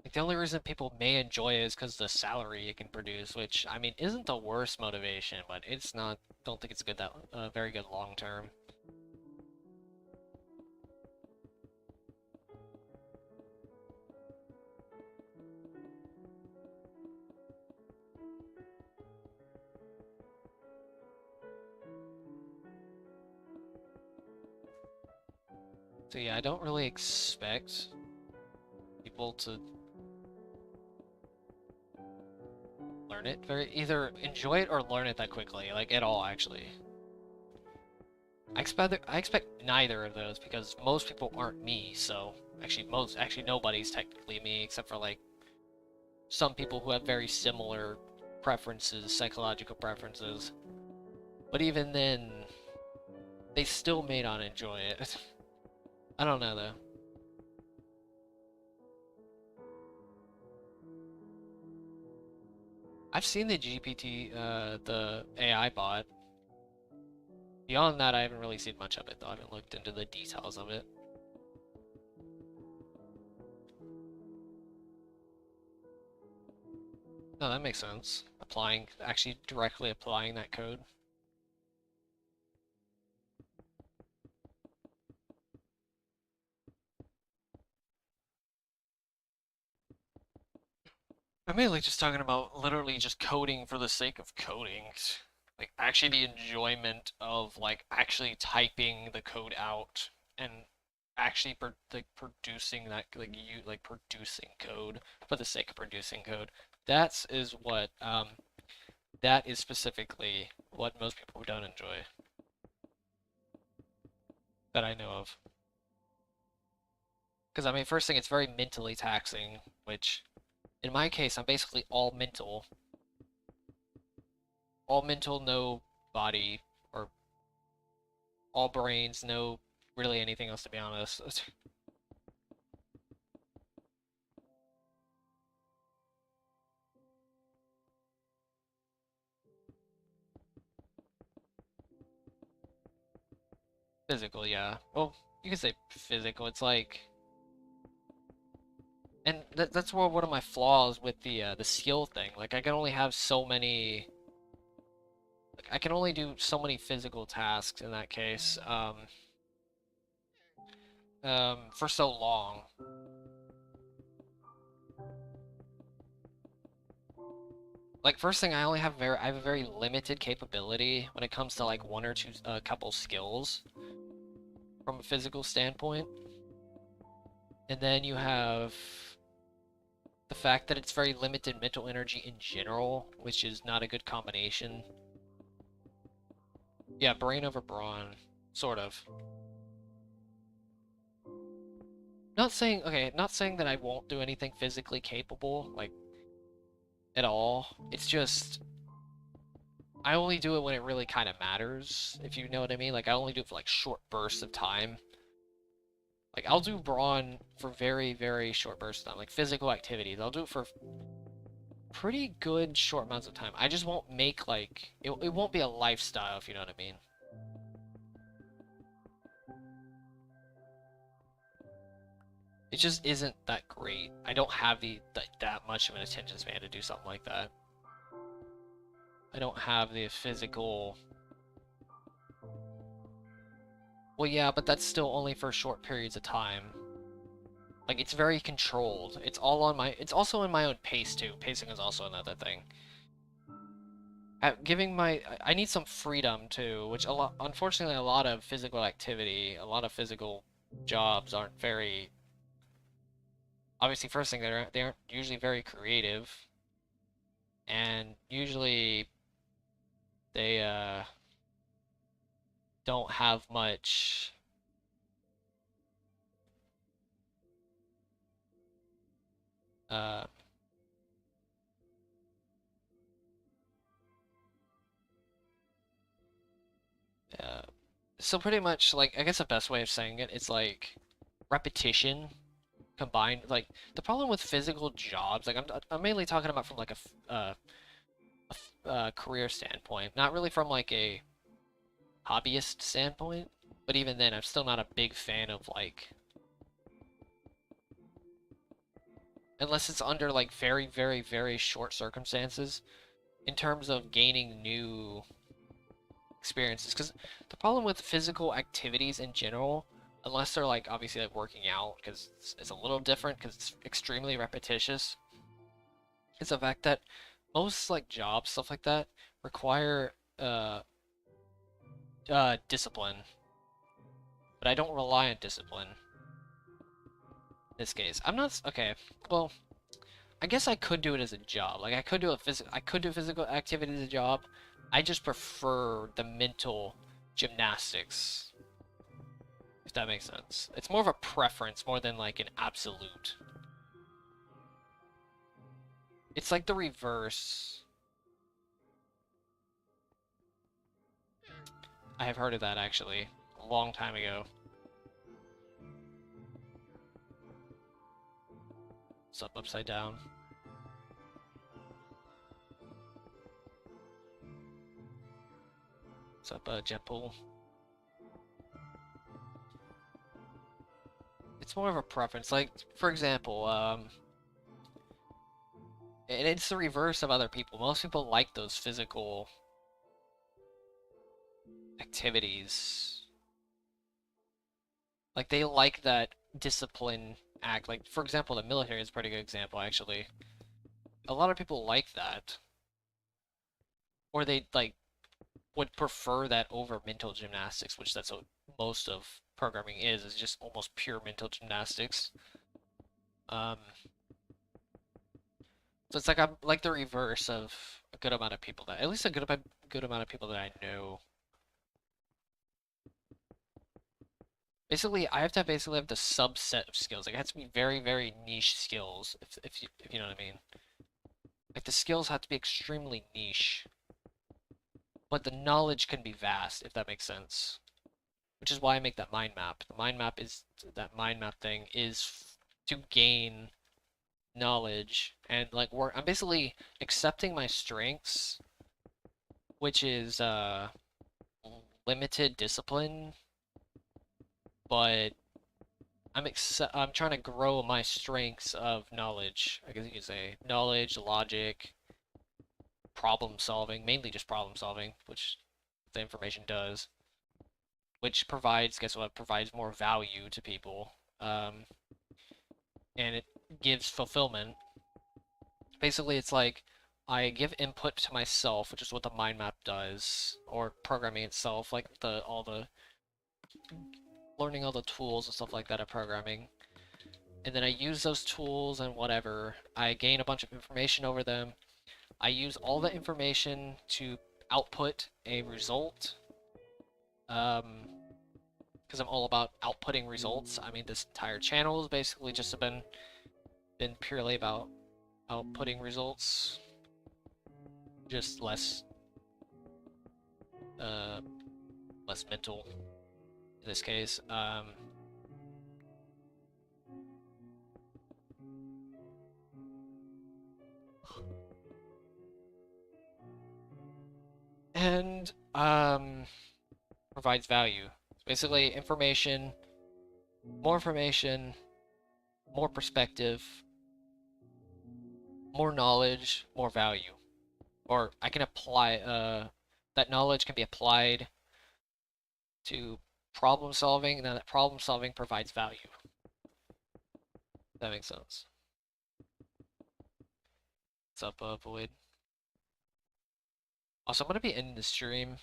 Like, the only reason people may enjoy it is because the salary it can produce, which, I mean, isn't the worst motivation, but it's not, don't think it's good that, very good long term. So yeah, I don't really expect people to learn it either enjoy it or learn it that quickly, like at all actually. I expect neither of those because most people aren't me. So actually nobody's technically me except for like some people who have very similar preferences, psychological preferences. But even then, they still may not enjoy it. I don't know though. I've seen the GPT, the AI bot. Beyond that, I haven't really seen much of it though. I haven't looked into the details of it. No, that makes sense. Actually directly applying that code. I'm mainly just talking about literally just coding for the sake of coding. Like actually the enjoyment of like actually typing the code out and actually like producing that like producing code for the sake of producing code. That is specifically what most people don't enjoy that I know of. Because I mean, first thing, it's very mentally taxing, which in my case, I'm basically all mental, no body, or all brains, no really anything else to be honest. Physical, yeah. Well, you can say physical. It's like, and that's one of my flaws with the skill thing. Like, I can only have so many. Like, I can only do so many physical tasks in that case. For so long. Like first thing, I have a very limited capability when it comes to like one or two couple skills from a physical standpoint. And then you have the fact that it's very limited mental energy in general, which is not a good combination. Yeah, brain over brawn, sort of. Not saying that I won't do anything physically capable, like at all. It's just I only do it when it really kind of matters, if you know what I mean. Like I only do it for like short bursts of time. Like I'll do brawn for very, very short bursts of time, like physical activities. I'll do it for pretty good short amounts of time. I just won't make like it won't be a lifestyle, if you know what I mean. It just isn't that great. I don't have that much of an attention span to do something like that. I don't have the physical. Well, yeah, but that's still only for short periods of time. Like it's very controlled. It's all on my. It's also in my own pace too. Pacing is also another thing. I need some freedom too, which unfortunately, a lot of physical activity, a lot of physical jobs aren't very. Obviously, first thing they aren't usually very creative, and usually they don't have much. Uh, uh, so pretty much like I guess the best way of saying it is like repetition combined. Like the problem with physical jobs, like I'm mainly talking about from like a career standpoint, not really from like a hobbyist standpoint. But even then, I'm still not a big fan of like unless it's under like very, very, very short circumstances in terms of gaining new experiences. Because the problem with physical activities in general, unless they're like obviously like working out, because it's a little different because it's extremely repetitious, is the fact that most like jobs, stuff like that, require discipline. But I don't rely on discipline in this case. I'm not okay. Well, I guess I could do it as a job. Like I could do physical activity as a job. I just prefer the mental gymnastics, if that makes sense. It's more of a preference more than like an absolute. It's like the reverse. I have heard of that actually, a long time ago. What's up, upside down? What's up, Jetpool? It's more of a preference. Like, for example, and it's the reverse of other people. Most people like those physical activities. Like, they like that discipline act. Like, for example, the military is a pretty good example, actually. A lot of people like that. Or they, like, would prefer that over mental gymnastics, which that's what most of programming is just almost pure mental gymnastics. So it's like I'm like the reverse of a good amount of people that, at least a good amount of people that I know. Basically, I have to basically have the subset of skills. Like, it has to be very, very niche skills, if you know what I mean. Like, the skills have to be extremely niche, but the knowledge can be vast, if that makes sense. Which is why I make that mind map. That mind map thing is to gain knowledge and like work. I'm basically accepting my strengths, which is limited discipline, but I'm trying to grow my strengths of knowledge. I guess you could say knowledge, logic, problem solving, mainly just problem solving, which the information does, which provides, guess what, provides more value to people, and it gives fulfillment. Basically, it's like I give input to myself, which is what the mind map does, or programming itself, like learning all the tools and stuff like that of programming. And then I use those tools and whatever. I gain a bunch of information over them. I use all the information to output a result. Because I'm all about outputting results. I mean, this entire channel has basically just been purely about outputting results. Just less mental in this case. And provides value. Basically, more information, more perspective, more knowledge, more value. Or I can apply that knowledge can be applied to problem solving, and then that problem solving provides value. That makes sense. What's up, Void? Also, I'm gonna be ending the stream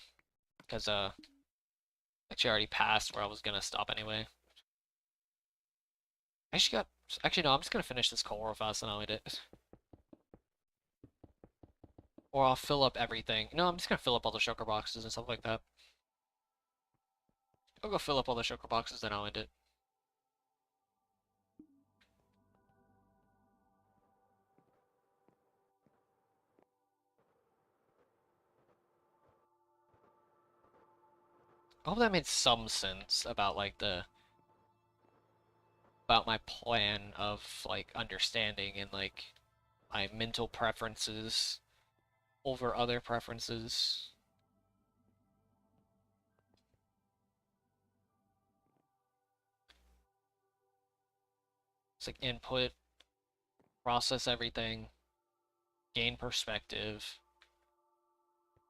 because actually I already passed where I was gonna stop anyway. Actually no, I'm just gonna finish this call real fast and I'll end it. Or I'll fill up everything. No, I'm just gonna fill up all the shulker boxes and stuff like that. I'll go fill up all the shulker boxes, then I'll end it. I hope that made some sense about like about my plan of like understanding and like my mental preferences over other preferences. It's like input, process everything, gain perspective,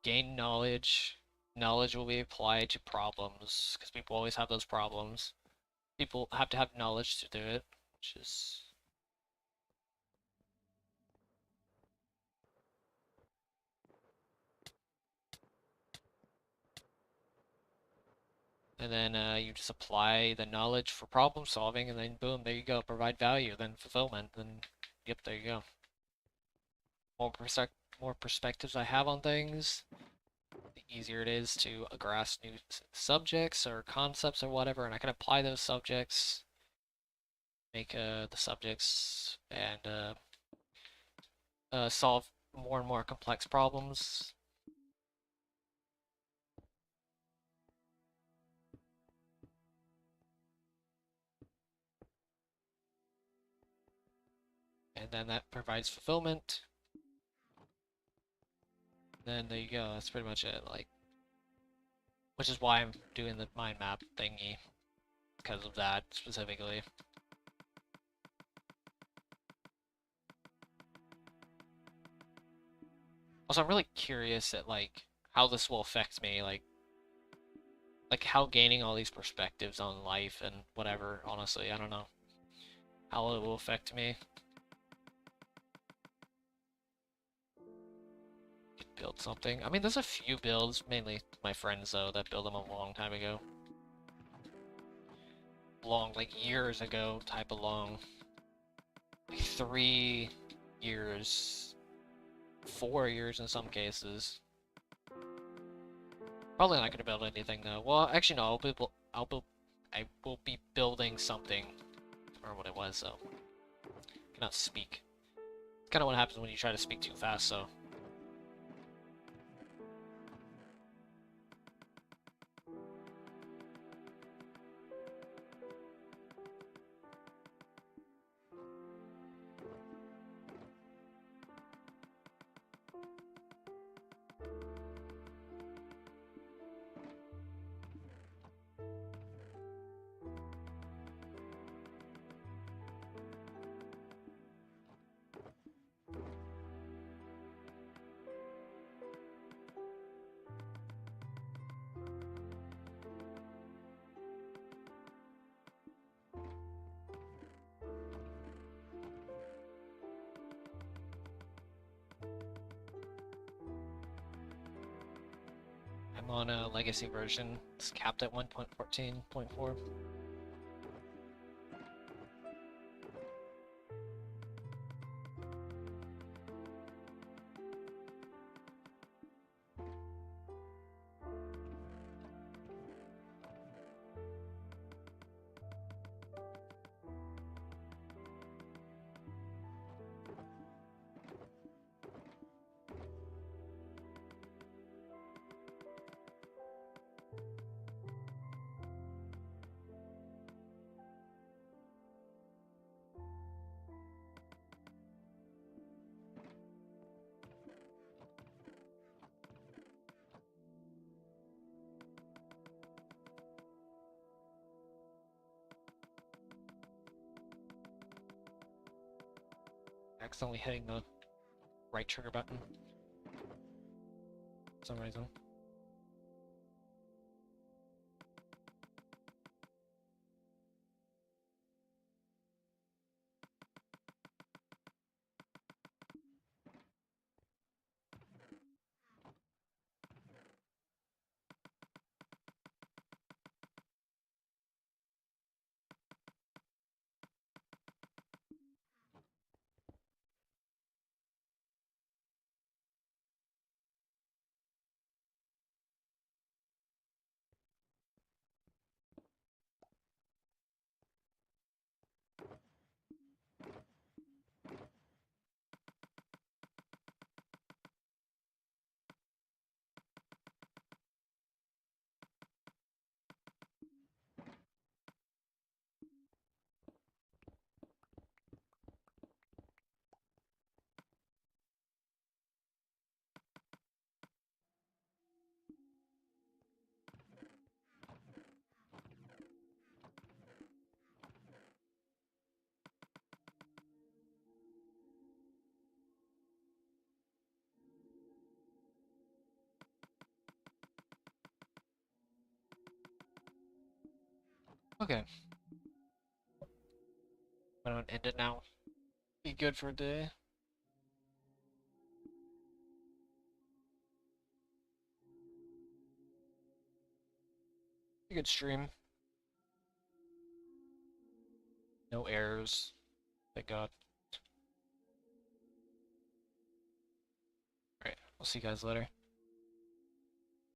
gain knowledge. Knowledge will be applied to problems because people always have those problems. People have to have knowledge to do it, which is and then you just apply the knowledge for problem solving, and then boom, there you go, provide value, then fulfillment, then yep, there you go. More perspectives I have on things, the easier it is to grasp new subjects or concepts or whatever, and I can apply those subjects, make the subjects, and solve more and more complex problems. And then that provides fulfillment. Then there you go, that's pretty much it, like, which is why I'm doing the mind map thingy, because of that specifically. Also, I'm really curious at, like, how this will affect me, like how gaining all these perspectives on life and whatever, honestly, I don't know how it will affect me. Build something. I mean, there's a few builds, mainly my friends though, that built them a long time ago. Long, like years ago, type of long. Like 3 years, 4 years in some cases. Probably not gonna build anything though. Well, actually no, I will be building something. Or what it was, so. Cannot speak. It's kind of what happens when you try to speak too fast, so. I'm on a legacy version. It's capped at 1.14.4. Accidentally hitting the right trigger button for some reason. Okay. I don't end it now. Be good for a day. A good stream. No errors. Thank God. Alright, I'll see you guys later.